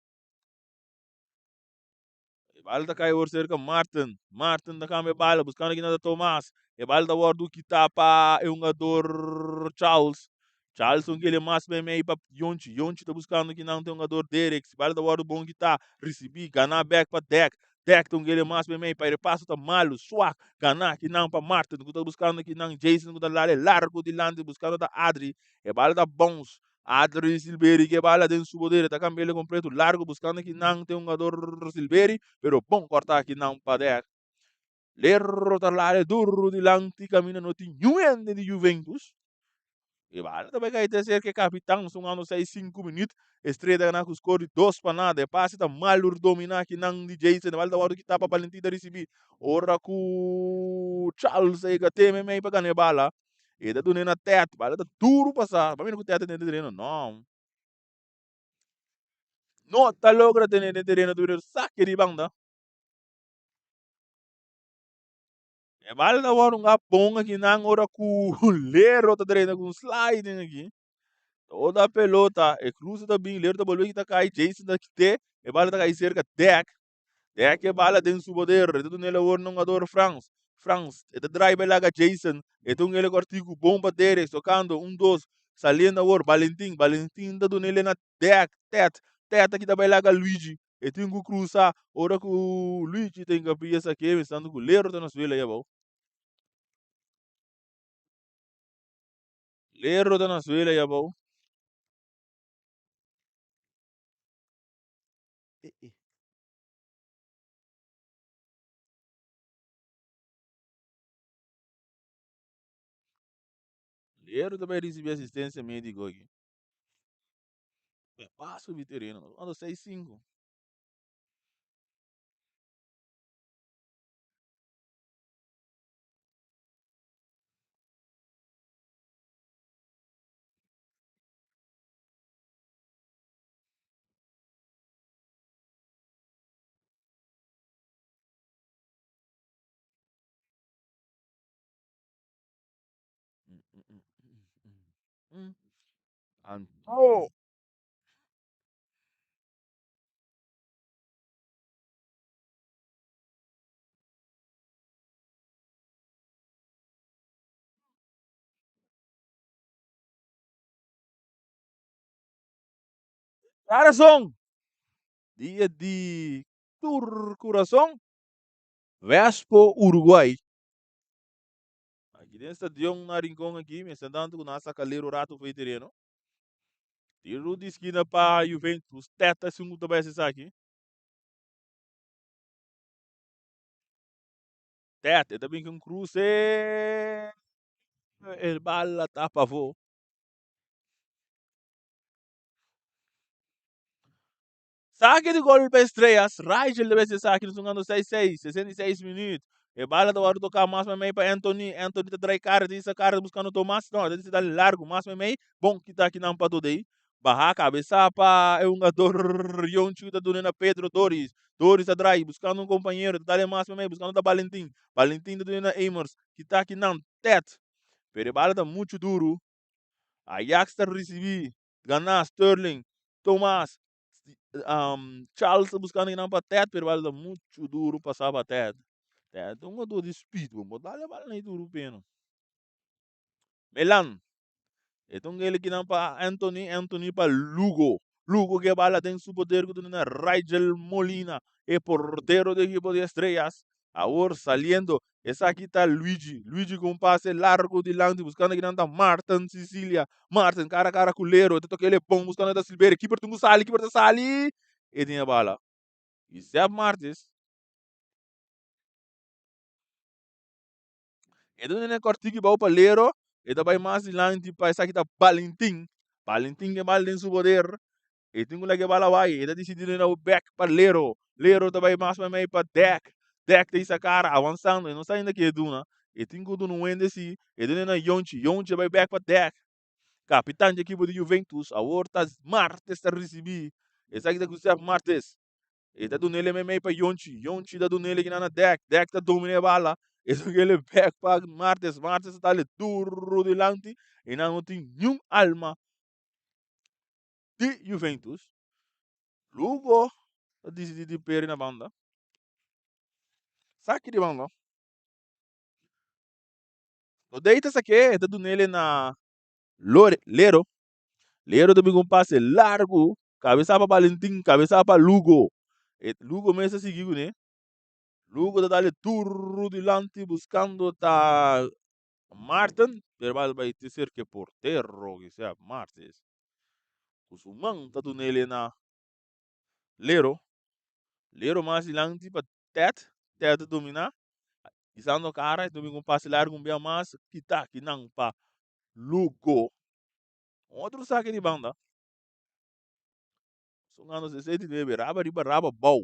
Balda cai or cerca Martin. Martin da came bala buscando aqui na Tomás. E balda guardo que tapa é um jogador Charles. Charles um que ele mais bem meio para Yonchi. Yonchi tá buscando aqui não tem um jogador Derek. Se balda guardo bom que tá recebi ganhar back para deck. Deck um que ele mais bem meio para ele passa tá malo suac ganhar aqui não para Martin. Que tá buscando aqui não Jason que tá lá largo de lande buscando da Adri. E balda bons. Adri Silberi que bala dentro do poder, tá cambiando completo largo buscando aqui não tem um jogador Silberi. Pero bom cortar aqui não para Lerro tarlare duro di lanti camina no tinhuende di Juventus. E vale também que aí ser que capitão são anos 6-5 minutos. Estrela na com score 2 para nada. E passe tá malur dominar aqui não de Jason. Vale da hora que tapa Valentim da receber. Ora com Charles aí que tem meio para ganhar bala. E da do na teto. Vale da duro passar. Para mim não teto dentro do terreno. Não. Não tá logra dentro do terreno do saque de banda. É vale da hora um bom aqui na hora com lero tá treina com sliding aqui. Toda a pelota, e cruza também, lero da bola que tá cai, Jason da kite, e bala tá cai cerca deck. Deck e bala dentro do poder, e tudo nele or não adoro France. France, e da drive lá Jason, e tu ele cortico bomba dele, tocando dois, saliendo or Valentim, Valentim da do nele na deck, tet aqui da lá Luigi. E tem que cruzar, ora que o Luigi tem que pegar essa aqui, estando com o lero tá na sua aí, Lero tá na sua aí, bom. Lero também recebeu assistência médica aqui. Passa o veterano, anda 6-5. Oh! Coração! Dia de Coração, Vespo, Uruguai. Aqui nessa de um narincão aqui, me sentando com nossa caleiro rato foi terreno. Tiro de esquina para Juventus, teta segundo vez aqui. Teta, também com cruze. El bala tapa voo. Saque de gol para estrelas. Rigel deve ser saque no segundo 6-6, 66 minutos. E bala do hora tocar mais meio para Anthony. Anthony tá trai cara, essa cara buscando o Tomás. Não, ele está largo, mais meio. Bom que tá aqui não para tudo aí. Barra cabeça para um jogador Yonchu da Dona Pedro Doris. Doris atrás, buscando um companheiro. Tá ali mais meio, buscando da Valentim. Valentim da Dona Amers. Que tá aqui não, teto. Pero bala tá muito duro. Ajax tá receber. Ganar Sterling. Tomás. Charles buscando não para teto, pero vale muito duro passar para teto. Teto, um dor de speed, vamos dar a bala nem duro peno. Melan, então ele que não para Anthony, Anthony para Lugo. Lugo que bala tem su poder que tiene Rigel Molina, e portero de equipo de estrellas. Ahora saliendo, esa aquí está Luigi. Luigi con pase largo de delante, buscando que anda Martin Sicilia. Martin, cara a cara culero. Te toca ele bom, buscando da Silveira. Keeper tungu sali, keeper tá sali. E tinha bala. E Sepp Martins. E doon na kortigi ba pa lero. E da bay mas lang ti pa sa kita Valentin. Valentin que mal din su poder. E tingo lagi bala wai. E da decidido na back pa lero. Lero da bay mas may pa deck. Deck de sa cara avançando. E não sai ainda que duna. E tingo dun wende si. E doon na Yonchi. Yonchi bay back pa deck. capitão de equipe de Juventus, a horta martes está recebi. Essa aqui está com martes. E tá do nele MMA para Yonchi. Yonchi tá do nele que na deck. Deck tá domine bala. Esse que ele back para martes. Martes tá ali duro delante. E não tem nenhum alma de Juventus. Lugo tá decidido perder na banda. Saque de banda. O deita saque. Tá do nele na Lero. Lero também um passe largo. Cabeça para Valentim. Cabeça para Lugo. E Lugo mesmo seguiu, né? Lugo tá ali duro delante buscando tá Martin, pero vai ter que portero, que sea Martes. Kusumang tatu nele na Lero. Lero mais ilang para Tet. Tet domina. Isando cara, domingo um passe largo um bem mais. Kita, que não pa Lugo. Outro saque de banda. Sungando 17 de raba, riba, raba, bau.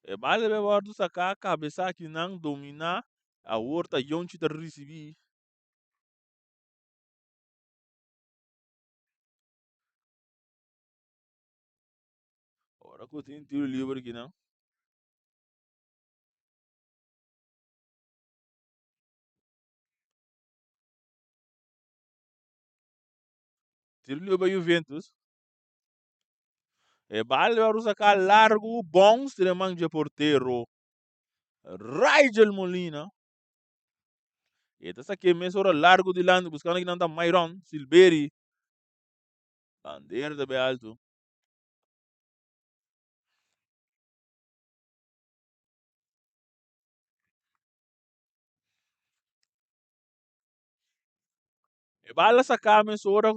E vale be war do sacar cabeça que não domina. A horta yonchi de recebi. Ora que eu tenho tiro livre aqui não. Tiro livre Juventus. E vale war do sacar largo, bom, se de portero. Rigel Molina. E essa aqui é mesmo hora largo de lado, buscando que não está Myron, Silberi. Bandeira de bem alto. E bala sacar mesmo hora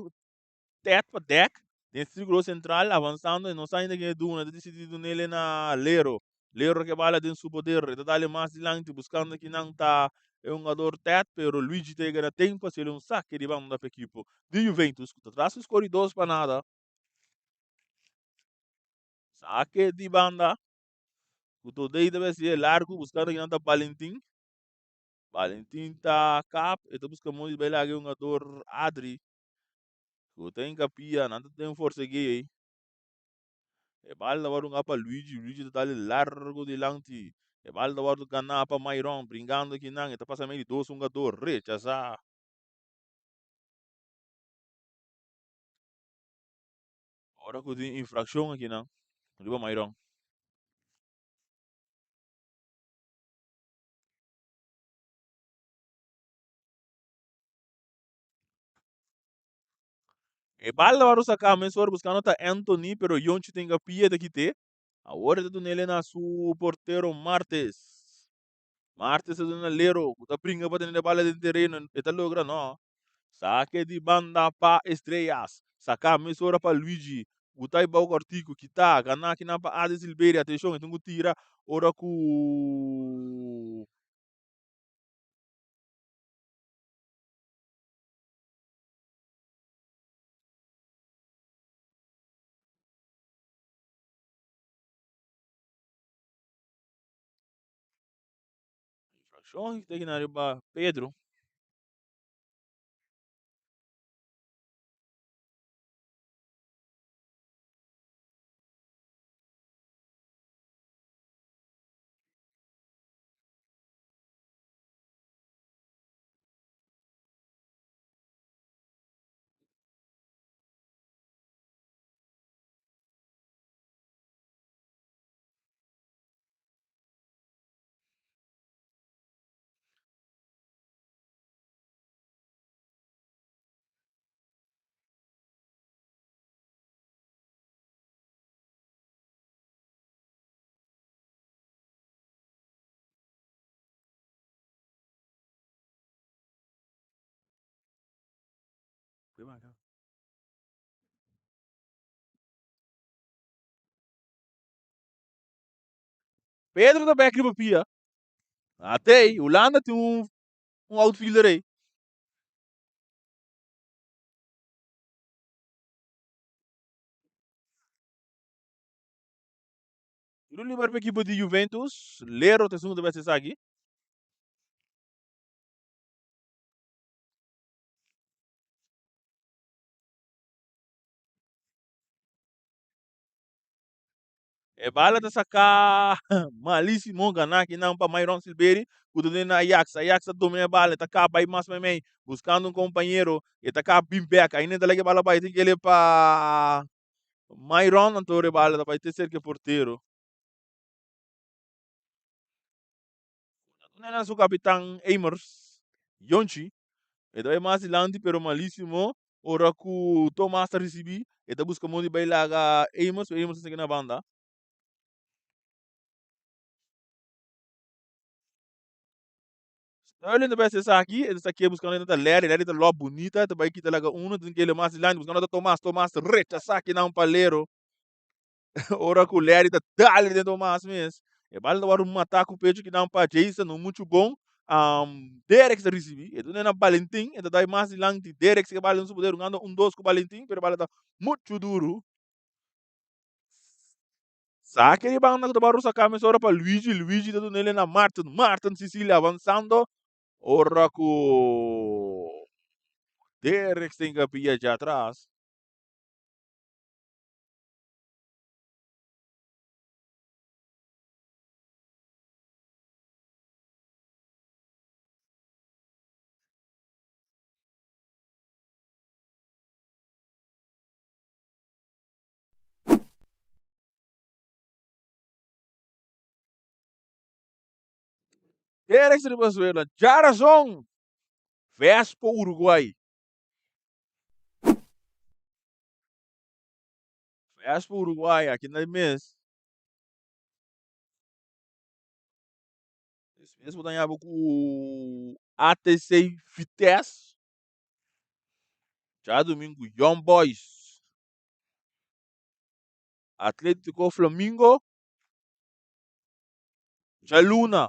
teto para deck. Dentro do círculo central, avançando, e não sai ainda que é duna, decidido nele na Lero. Lero que bala dentro do seu poder, e tá ali mais adiante, buscando que não está é um jogador teto, pero Luigi tem ganha tempo, se ele um saque de banda para a equipe de Juventus, que traz os corredores para nada. Saque de banda, que todo aí deve ser largo, buscando que não está Valentim. Valentim tá cap, e busca muito bem lá um jogador Adri, que tem capia, não tem força gay. E balda waru ngapa Luigi, Luigi tá ali largo de lanti. E balda waru ganapa Myron, brincando que não, tá passando meio dois um jogador, rechaça. Ora que tem infração aqui não, riba Myron. E balda waru sacar, mas waru buscando tá Anthony, pero Yonchi tem capia daqui te. Agora tá nele na su porteiro Martes. Martes é do Lero, tá brinca para ter bala de terreno, e tá logra não. Saque de banda para estrelas. Sacar mesura para Luigi. Gutai bau cortico kita kana kina pa Ade Silveira atenção então tira ora ku infração tem na riba Pedro. Pedro da back riba pia. Até aí, Holanda tem um outfielder aí. Do Liverpool equipo de Juventus, Lero te segundo vez aqui. E bala ta saka malíssimo ganar que não para Myron Silveri, quando nem na Ajax, Ajax domina a bala, tá cá vai mais bem, buscando um companheiro, e tá cá bem back, ainda tá lá bala vai ter que ele para Myron, não tô bala, vai ter ser que porteiro. Não é o capitão Eimers, Yonchi, e daí mais landi pero malíssimo, ora que Thomas recebi, e tá busca muito bem lá Eimers, Eimers tá na banda. Sterling da best sa aqui, ele está aqui buscando ainda Larry, Larry tá logo bonita, tá vai quitar lá um, tem que ele mais lá, buscando Thomas, Thomas reta saque não palero. Ora que o Larry tá dali dentro do Thomas mesmo. E bala agora um ataque o peito que não para Jason, não muito bom. Derek se recebi, e tu nem na Valentim, e daí mais lá de Derek se bala não poder ganhar dois com Valentim, pero bala tá muito duro. Saque ele bang na baru sa kami ora para Luigi, Luigi tá nele na Martin, Martin Sicilia avançando. Ora que Derek tem que pilhar já atrás. Derek de Venezuela, Jarazon, Vespo Uruguai. Vespo Uruguai, aqui na mês. Esse mês vou ganhar com o ATC Vitesse. Já domingo, Young Boys. Atlético Flamingo. Já Luna,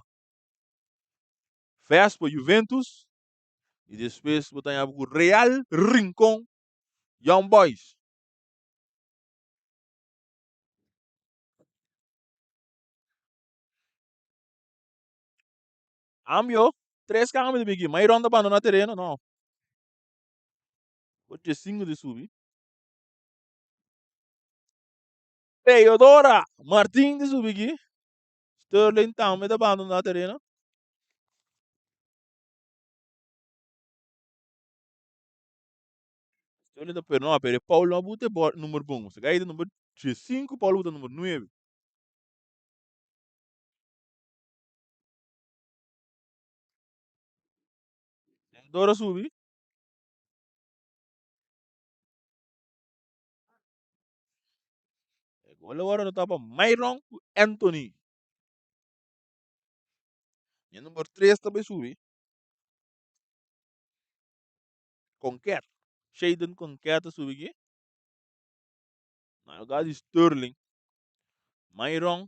Vespo Juventus. E depois vou ganhar com o Real Rincon, Young Boys. Cambio, três cambios de Big, mas ronda abandona terreno, não. Vou ter cinco de subir. Teodora Martin de subir. Sterling Town med abandonat terreno. Sterling da per no, per Paulo Abute numero bom. Se gai numero 5, Paulo Abute numero 9. Teodora subi. Agora agora no tapa Myron Anthony. E número 3 também subi. Conquer. Shaden Conquer subi aqui. Na lugar Sterling. Myron.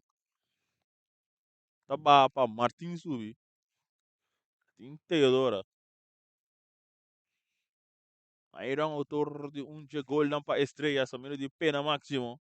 Taba pa Martin subi. Tem Teodora. Myron autor de um gol não para estreia. Só menos de pena máximo.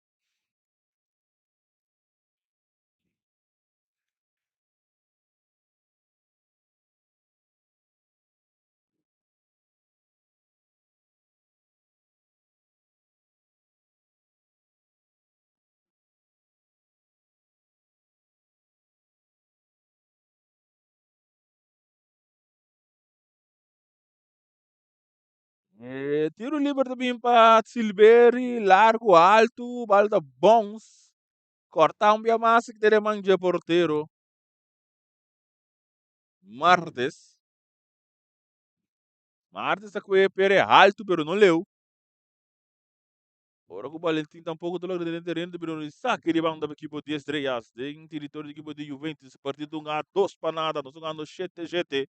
Tiro livre também para Silveri, largo, alto, balda bons. Cortar um massa que teria manja porteiro. Martes. Martes a que pere alto, pero não leu. Ora que o Valentim tampouco te logra de terreno, pero não sabe que banda da equipe de estrelas. Tem território de equipe de Juventus. Partido um a dois para nada. Nós jogando 7-7.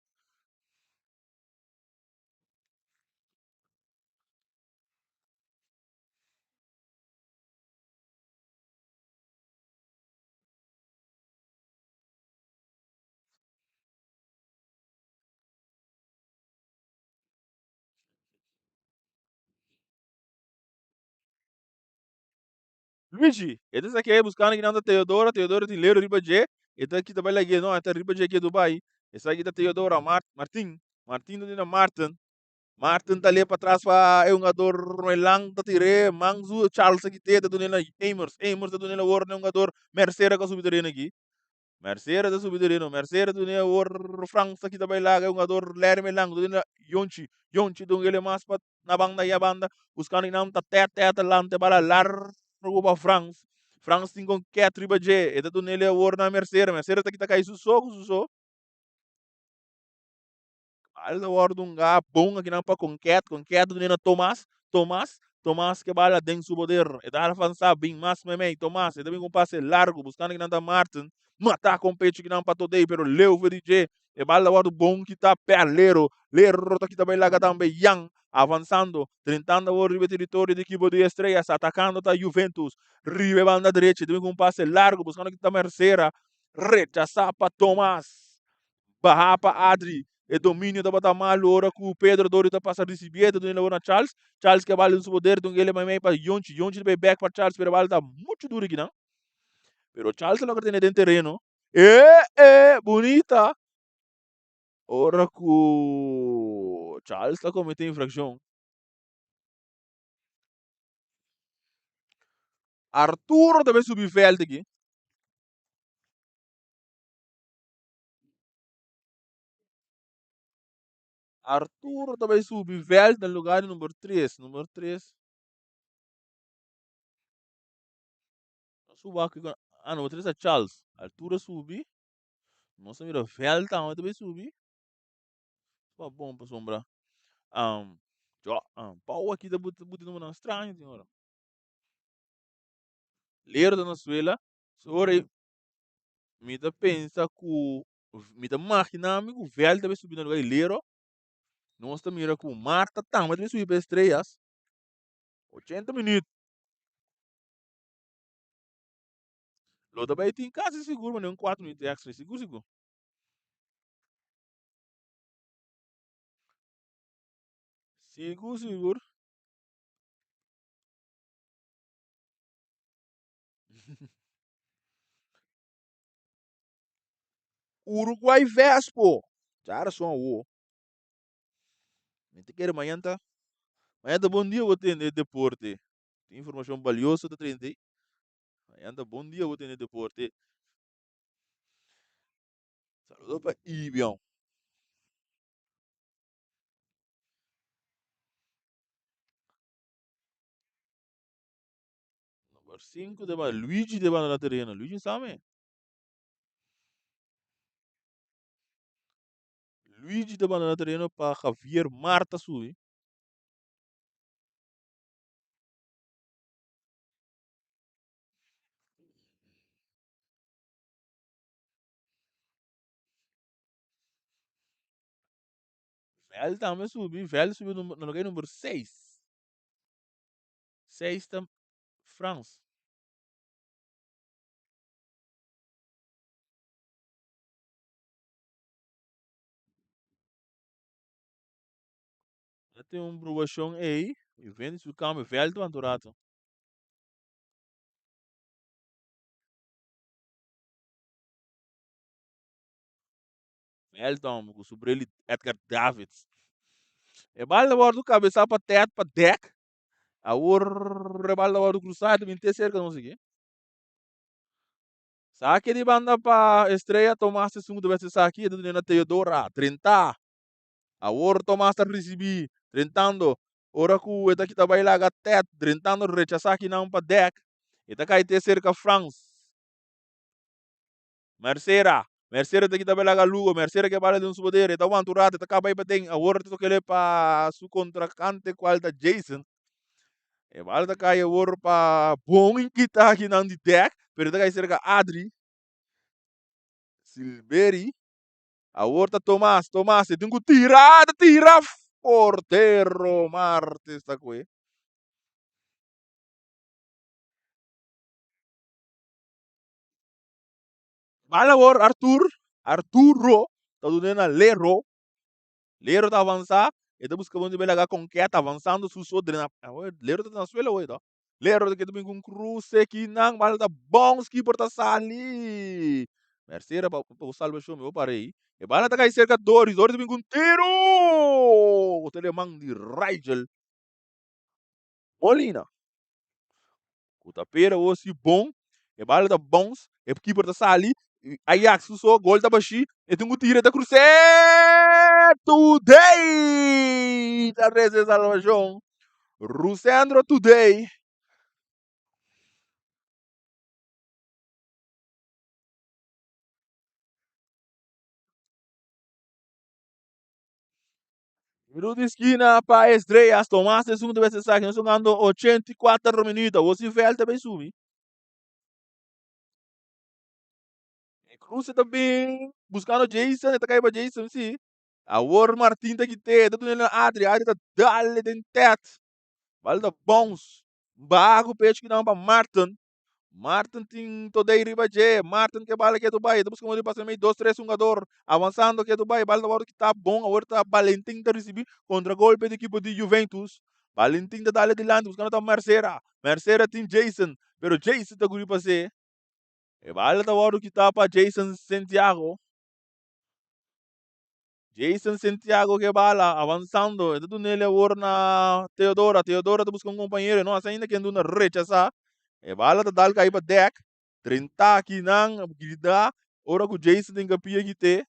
Luigi, ito sa kaya buscando que nanda Teodora, Teodora tem Lero riba je, ito kita ba lagi no, ito riba je ke Dubai. Essa kita Teodora, Martin, Martin do na Martin. Martin tá ali para trás para é um jogador lang tá tire, Mangzu Charles aqui te do nela Amers, Amers do nela war é um jogador Mercedes que subiu aqui. Mercedes da subidorino, Mercedes do nela war França aqui também lá é um jogador Lerme lang do nela Yonchi, Yonchi do ele mais para na banda e a banda, buscando não tá teta lá te bala largo para France. France tem com que atriba je, é do nela war na Mercedes, Mercedes tá aqui tá cai suso. Alda wardung nga bom aqui não para conquete do nena Tomás que bala den su poder e dar avançar bem mas meme Tomás e também com passe largo buscando que não tá Martin matar com pecho que não para todo pero leu VDJ e bala wardu bom que tá perlero lero tá aqui também lá também yang avançando tentando o ribe território de equipe de estrelas atacando tá Juventus ribe banda direita também com passe largo buscando que tá Merceira rechaçar para Tomás barrar para Adri e domínio da Batamalo, ora que o Pedro Dori está passando receber, do ele na Charles que vale o poder, do ele vai para Yonchi vai back para Charles, pero vale está muito duro aqui, não? Pero Charles não tem dentro terreno, bonita, ora que o Charles está cometendo infração. Arturo também subiu veld aqui. Arturo também subiu veld no lugar número 3. Número 3. Suba aqui. Ah, número 3 é Charles. Arturo subiu. Nossa, mira, veld também subiu. Pá, bom para sombra. Jo, pau aqui da buti numa estranho, senhora. Ler da Venezuela, senhora, me da pensa que me da máquina, amigo, velho deve subir no lugar lero. Nós estamos mira com Marta, tá, mas deve subir para estrelas. 80 minutos. Lo também tem quase seguro, mas não 4 minutos extra, seguro. Seguro. Uruguai Vespo. Já era só o. Tem que ir amanhã, tá? Amanhã tá bom dia, eu vou ter deporte. Tem informação valiosa da 30. Amanhã tá bom dia, eu vou ter deporte. Saludos para Ibião. Número 5 de Luigi de na terreno. Luigi sabe? Luigi de na terreno para Javier Marta Sui. Velho também subiu. Velho subiu no lugar número 6. 6 tam France. Tem um promoção aí. E vende se o câmbio velho do Anturato. Velho também, com sobre ele Edgar Davids. E balda bordo do cabeça para teto para deck. A rebalda bordo cruzado, 20 cerca, não sei o quê. Saque de banda para estreia, tomaste segundo vez saque, do Nena Teodora, 30. A Tomás recebi, tentando, ora que esta aqui vai lá gatet, tentando rechazar aqui não para deck. Esta cai ter cerca France. Mercedes aqui também lá Lugo, Mercedes que vale de um poder, então o Anturata está acaba aí para tem, a Word que ele para su contracante qual da Jason. E vale da cai a Word para bom em que tá aqui não de deck, pero está cai cerca Adri, Silveri, a Horta Tomás, tem que tirar, porteiro Martes está com ele. Valor Arturo, tá dando Lero tá avançar, e tá buscando onde vai com quem tá avançando, su sodrena. Lero tá na suela hoje, tá? Lero que também com cruze que não, mas tá bons que por tá sali. Merceira para o salva show meu parei. E bala tá cai cerca Doris também com tiro. O telemang de Rigel Molina. O tapera o si bom. E bala tá bons. E keeper tá sali. Ajax so gol tá baixi. E tem um tiro da cruze. Today. Da reze salvação. Rusandro today. Minuto de esquina para estrelas. Tomás de segundo vez saque. Nós jogando 84 minutos. Você vê também sumi. Cruz também. Buscando Jason. Está caindo para Jason, sim. A War Martin tá aqui. Tá tudo na Adri. Adri tá dale den tet. Valda bons. Bago peixe que não para Martin. Martin tem toda a riba de Martin que bala que é Dubai. Estamos como ele passa meio 2, 3 jogador avançando que é Dubai. Bala agora que tá bom. Agora tá Valentim tá receber contra golpe da equipe de Juventus. Valentim tá dali de lado buscando tá Mercera. Mercera tem Jason. Pero Jason tá guri passe. E bala tá agora que tá para Jason Santiago. Jason Santiago que bala avançando. Ito nele agora na Teodora. Teodora tá buscando um companheiro. Não, ainda que ando na rechaça. E bala tá dal kai pa deck. 30 aqui nang gilida. Ora com Jason tem capia que te.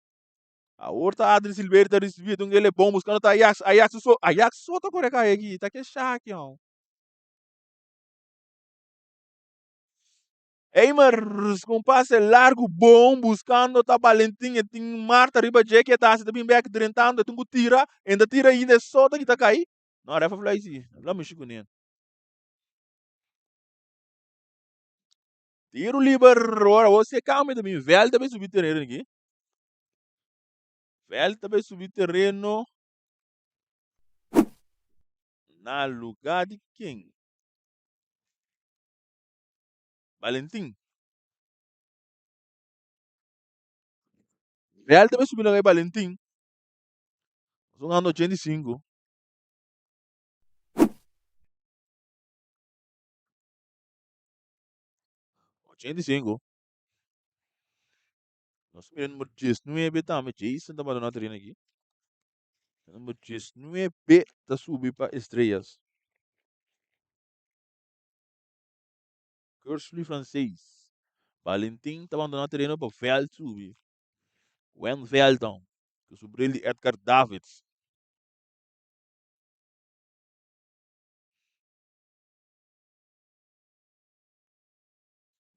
A outra Adri Silveira tá recebendo ele é bom buscando tá Ajax. Ajax só tá correca aqui. Tá que chaque, ó. Eimers com passe largo bom buscando tá Valentim. Tem Marta riba que tá se também back drentando. Tem que tira. Ainda só tá que tá cair. Não, refa fly sim. Lá me chico nem. Tiro livre. Ora você calma também. Velho também subir terreno aqui. Velho também subir terreno. Na lugar de quem? Valentim. Real também subiu na Valentim. São ano 85. 85. Nós subimos número 19 também. Jason tá batendo na treina aqui. Número 19 tá subindo para estrelas. Curso francês. Valentim tá batendo na treina para Veld subir. Wen Veldon. Que subiu ele Edgar Davids.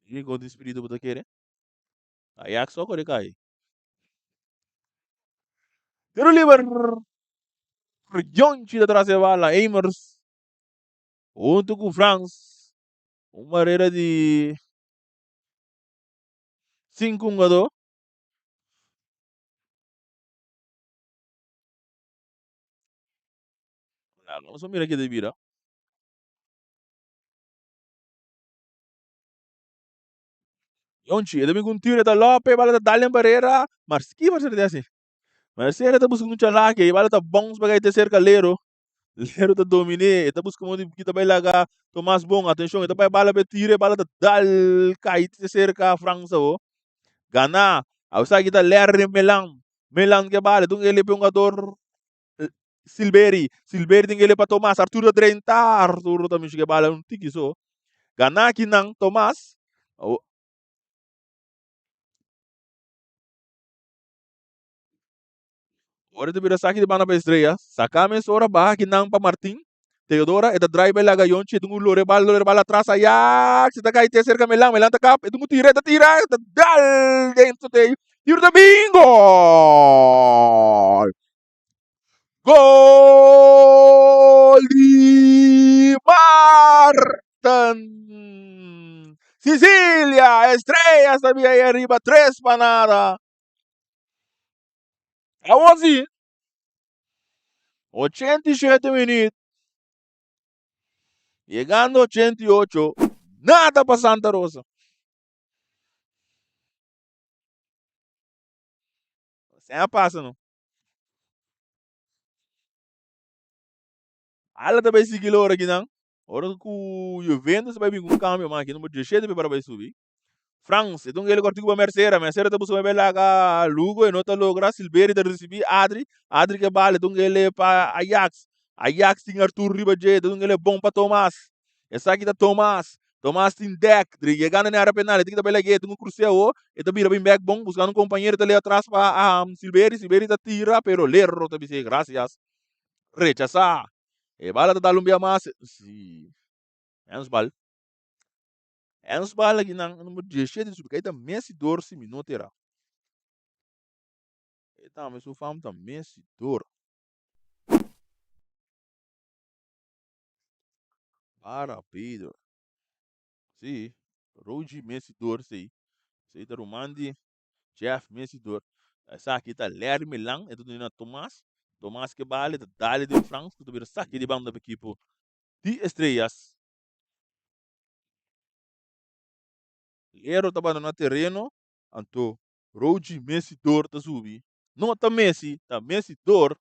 E quando o espírito botar querer. Ajax só corre cai. Tiro livre. Jonchi da trás da bala. Eimers. Junto com France. Uma barreira de 5 jogador. Não sou mira aqui de vira. Yonchi, também com tiro da Lope, bala da Dalian Barreira, mas que vai ser assim? Mas se ele tá buscando um chalaque, bala tá bons para ter cerca Lero, Lero tá domine, tá buscando onde que vai largar Tomás Bom, atenção, tá vai bala betire, bala da Dal, cai te cerca França, o Gana, a usar kita Lerre Melan que bala, então ele é um jogador Silberi tem ele para Tomás, Arturo 30, Arturo também chega bala um tiki so, Gana que não Tomás, ora tu bira saki di mana pa estreia. Sakame ora bah kinang pa Martin. Teodora eta driver laga yonche tungu lore bal atrás ayak. Kita kai teser ka melang takap. Tungu tira eta dal dentro de. Tiro de bingo. Gol de Martin. Sicilia, estrellas também aí arriba, 3 para nada. Aonde? 87 minutos. Llegando 88, nada para Santa Rosa. Sem a passa, não. Ala também seguiu aqui, não. Ora que o Juventus vai vir com um câmbio, mas aqui no 17 para vai subir. France, então ele cortou com a Mercedes tá buscando bela a Lugo e nota logra Silveira de receber Adri que vale, então ele é para Ajax tem Arthur Ribaje, então ele é bom para Tomás. Essa aqui tá Tomás tem deck, chegando na área penal, tem que bela guia, tem um cruceu, e tá vira bem back bom, buscando um companheiro tá ali atrás para Silveira tá tira, pero lerro tá bem, graças. Rechaçar. E bala tá dando um bia mais, sim. É uns bal. É uns bala que não no 17 subir, aí tá Messi dor se minuto era. Então, mas o fam também se dor. Para, Pedro. Sim. Rogi Messi dor, sim. Sei da Romandi, Jeff Messi dor. Essa aqui tá Ler Milan, é tudo na Tomás. Tomás que vale, tá Dali de França, que tu vira saque de banda da equipe de estrelas. Lero tava no terreno, anto Rogi Messi dor tá subi. Não tá Messi dor.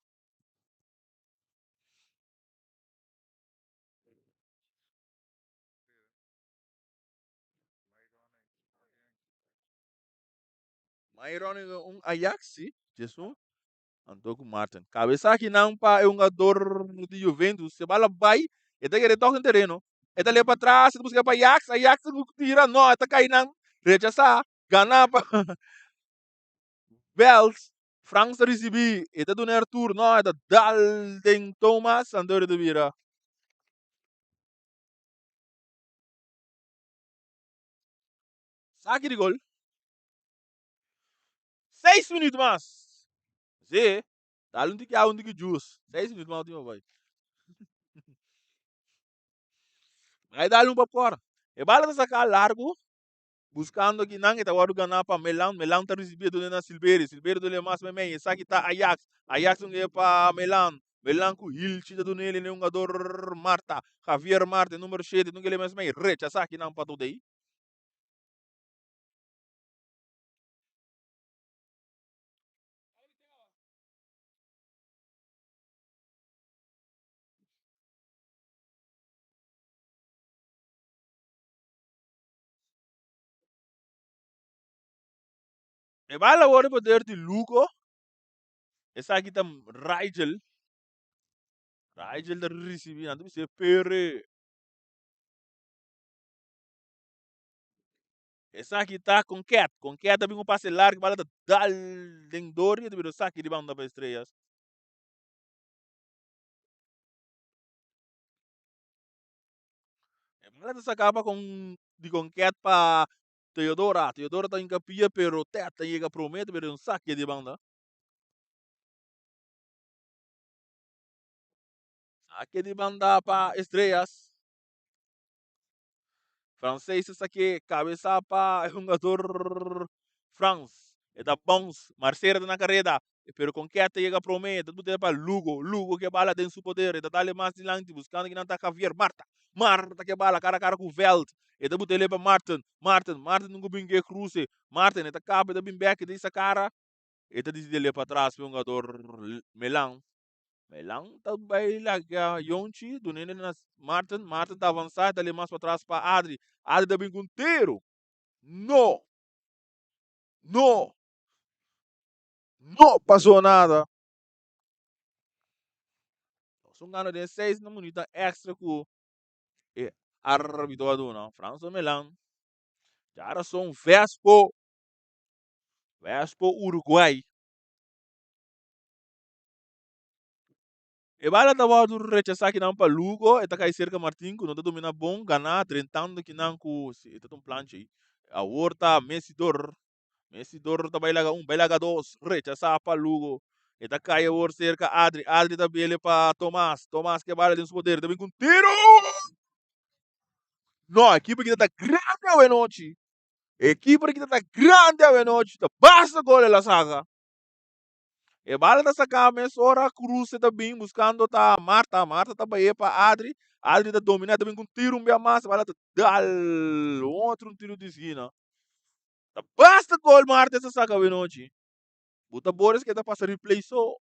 Mas irônico, um Ajax, sim. Jesus. Antoco Martin. Cabeça aqui não pa é um jogador de Juventus. Se bala vai, ele quer tocar no terreno. Ele ali para trás, ele busca para Ajax, Ajax tira, não, está caindo. Rechaçar, ganhar para Bells. França recebi, ele do Arthur, não, ele Dalden Thomas, Andor de Vira. Saque de gol. 6 minutos mais. Zé, dá um tique juice. 6 minutos mais, último vai. Aí dá um para fora. E bala sacar largo, buscando aqui não está agora ganhar para Melan está recebendo na Silveira do mais bem, essa aqui está Ajax não é para Melan com Hilch do nele nem um jogador Marta, Javier Marta, número 7, não ele mais bem, recha essa aqui não para tudo aí. E vai lá agora poder de Lugo, essa aqui está Rigel da recebendo, não sei, Pere. Essa aqui está com Cat também um passe largo, bala da Daldendori, do saque de banda para estrelas. Malata sacaba con cat pa Teodora tá em capia, pero teta chega promete, pero um saque de banda. Saque de banda pa estrelas. Francês saque, cabeça pa jogador France. É da bons, Marcelo na carreira. Pero com cat chega promete, tudo é para Lugo que bala tem seu poder, e dá mais de lante, buscando que não tá Javier Marta que bala cara a cara com o Veld. E depois ele para Martin nunca bingue cruze. Martin, ele tá capa da bimbeck dessa cara. Ele decide ele para trás para um jogador Melan. Melan tá bem lá que a Yonchi, do Nene Martin tá avançado, tá ali mais para trás para Adri tá bem com tiro. Não, não, não passou nada. São ganhando de 6 na minuta extra com o árbitro aduna. França Melan. Já era só um Vespo Uruguai. E bala da wadu rechazar que não para Lugo, e tá cai cerca Martin, que não tá domina bom, ganhar, trentando que não com, e tá um planche. A horta, Messi dor tá bailaga dois, rechazar para Lugo. E tá cai a horta cerca Adri tá bele para Tomás que bala de poder, também com tiro! Não, a equipe que tá grande a noite. Equipe que tá grande a noite, tá basta gol la saga. E bala da sacame ora cruz tá bem buscando tá Marta tá baia para Adri tá dominando também com tiro bem massa, bala tá dal outro tiro de esquina. Tá basta gol Marta essa saca bem noite. Buta Boris que tá passando replay só.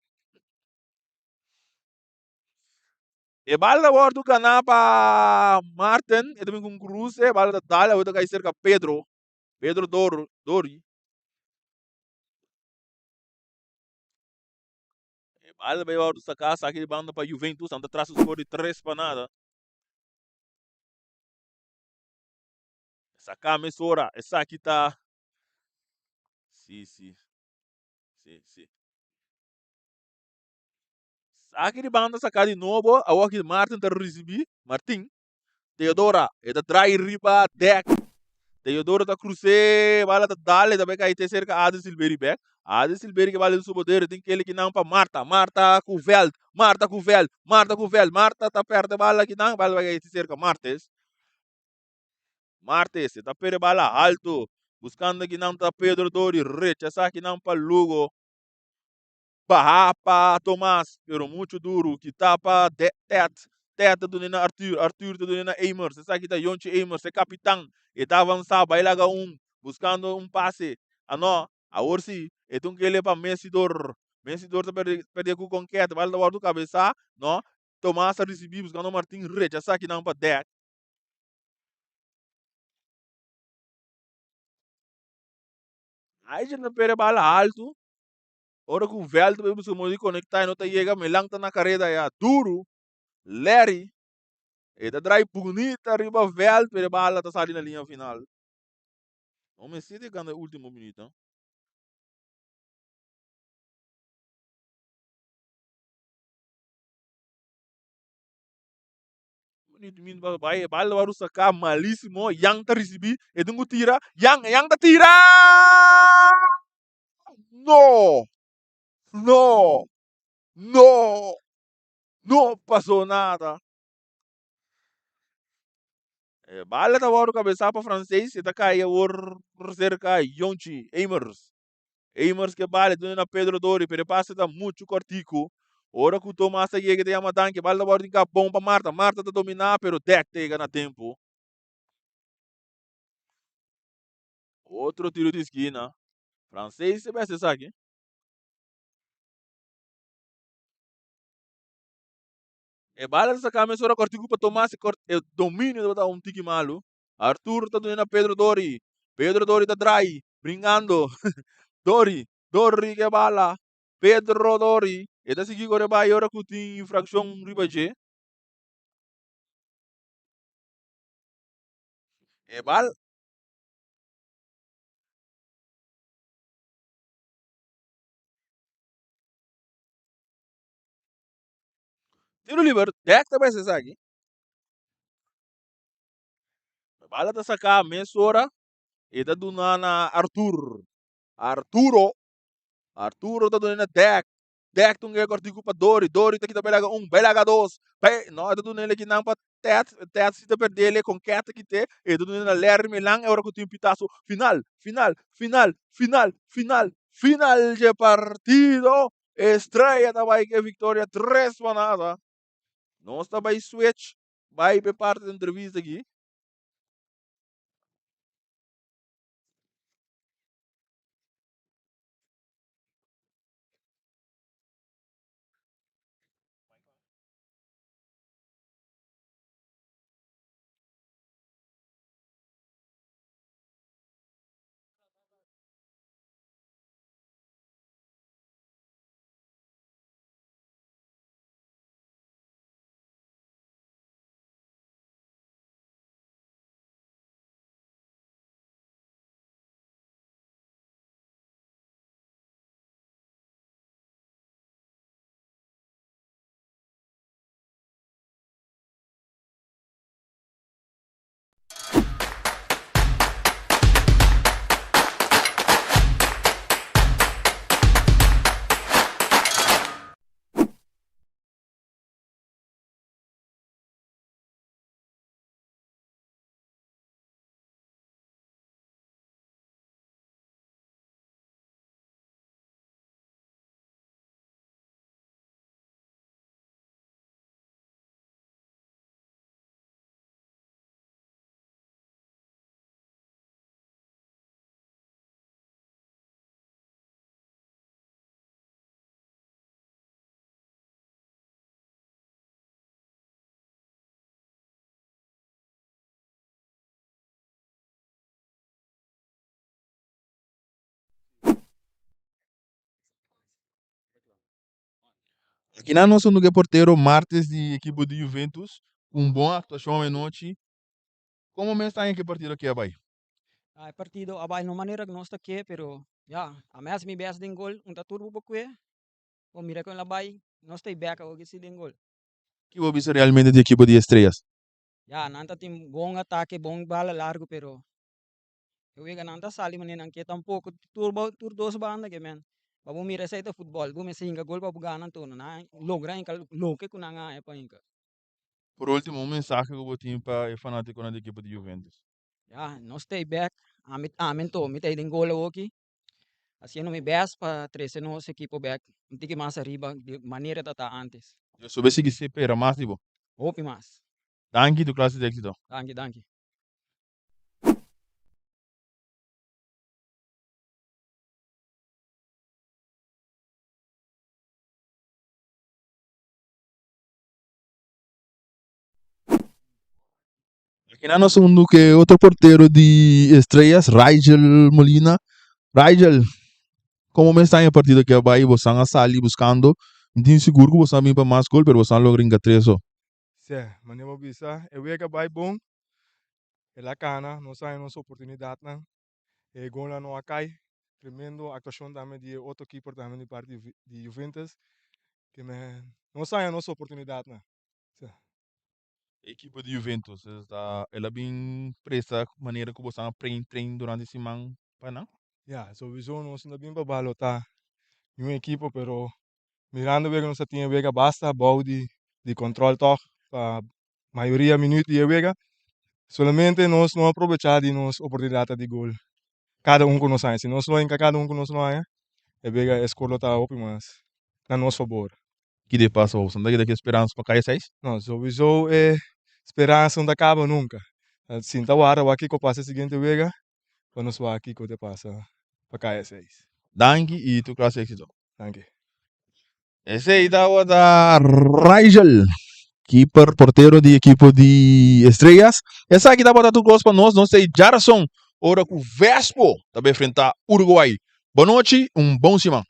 E bala bordo canapa Martin, e também com Cruz, e bala da Dália, outra cai cerca Pedro, Pedro Dori. E bala vai bordo sacar, saque de banda para Juventus, anda atrás o score de 3 para nada. Sacar a mesora, essa aqui tá. Sim, sim, sim, sim. Saque de banda sacar de novo, a walk de Martin tá recebi, Martin, Teodora, e da trai riba, deck. Teodoro da Cruze, bala da Dale, da Beca IT cerca Adi Silveri back. Adi Silveri que vale do subodeiro, tem que ele que não para Marta, Marta Cuvel, Marta Cuvel, Marta Cuvel, Marta tá perto da bala que não, bala vai IT cerca Martes. Martes, tá perto bala alto, buscando que não tá Pedro Dori, recha, essa que não para Lugo. Barrapa, Tomás, pero muito duro, que tapa Teta do Nina Arthur, Arthur do Nina Amers, essa aqui tá Yonchi Amers, é capitão, e tá avançado, vai lá buscando um passe, a Orsi, e tu que ele para Messidor tá perder com conquista, vai lá do cabeça, não, Tomás a receber, buscando o Martin Rech, essa aqui não para deck, aí já não perde bala alto, ora que o velho também busca conectar, e não tá chega, melang tá na carreira, é duro, Larry, e da drive bonita, arriba velho, per bala tá saindo na linha final. O Messi de ganha o último minuto. Minuto vai, bala baru sacar malíssimo, yang tá recebi, e dungo tira, yang tá tira! No! No! No! Não passou nada. Bala tá baru cabeça para francês, e tá caia por cerca Yonchi, Amers. Eimers que vale, tu na Pedro Dori, pero passa da muito cortico. Ora que o Tomás chega de Amadan, que vale da borda em bom para Marta. Marta tá dominar, pero Deck tega na tempo. Outro tiro de esquina. Francês, você vai acessar aqui. E bala essa camisa ora cortico para Tomás, e domínio da um tique malo. Arthur tá dominando Pedro Dori. Pedro Dori tá dry, brincando. Dori que bala. Pedro Dori. E da seguir agora vai ora que tem infração ribaje. E bala tiro livre, Deck também acessar aqui. Bala da sacar mesora e da dunana Arturo da dunana Deck tunga cortico para Dori tá aqui da belaga dois. Não, da dunana que não para Tet se tá perder ele com queta que te e da dunana Lerry Milan é hora que tem um pitaço final de partido. Estreia da Bahia Vitória 3 para nada. Não está vai switch, vai para parte da entrevista aqui. Aqui na nossa no porteiro Martes de equipe de Juventus, boa atuação em noite. Como me está em que partido aqui abai? Partido abay no manera que nós está aqui, pero a mes mi best din gol, un turbo bokwe, o mira con labay, nós está back o gisi din gol. Que o visto realmente de equipe de estrelas? Nanta tim bom ataque, bom bala largo, pero eu ia nanta sali manin ang kita tampouco tur dos banda que men. Babu mira sa ito futebol, bu me singa gol babu ganan to na logra in loke kunanga e pa inka. Por último, mensaje que eu tenho para o fanático da equipe de Juventus. Nós está back, amin to, mitay din gol oki. Haciendo mi best para trazer nosso equipo back, um tique mais arriba, de maneira que está antes. Eu soube que se espera mais, tipo. Hope mais. Danke, do classe de éxito. Danke. Aqui na nosso mundo que outro porteiro de estrelas, Rigel Molina. Rigel, como me está em partida que vai, você está ali buscando. Não tenho seguro que você vai para mais gol, mas você logra engatar isso. Sim, mas eu bisa, eu ia acabar bom, ela cana, não sai nossa oportunidade, né? E gol lá no Acai, tremendo atuação também de outro keeper também de parte de Juventus, que me não sai nossa oportunidade, né? Sim. Equipe de Juventus, ela bem presa maneira que você aprende treino durante a semana, não? Sowieso nós ainda bem babalo tá em uma equipe, pero mirando bem nós tinha vega basta, bom de controle toch, a maioria minuto de vega, solamente nós não aproveitar de nossa oportunidade de gol. Cada um com nós, se nós não cada um com nós não é, vega a escola tá ótimas, na nosso favor. Que de passo, você não tem esperança para cair 6? Não, sowieso é esperança não acaba nunca. Assim, tá hora aqui que passa a seguinte vega, quando nós aqui que te passa para cair 6. Danke e tu classe éxito. Danke. Esse aí da Rigel, keeper, porteiro de equipe de estrelas. Essa aqui dá para tu gosto para nós tem Jarson, ora com o Vespo, também enfrentar Uruguai. Boa noite, bom semana.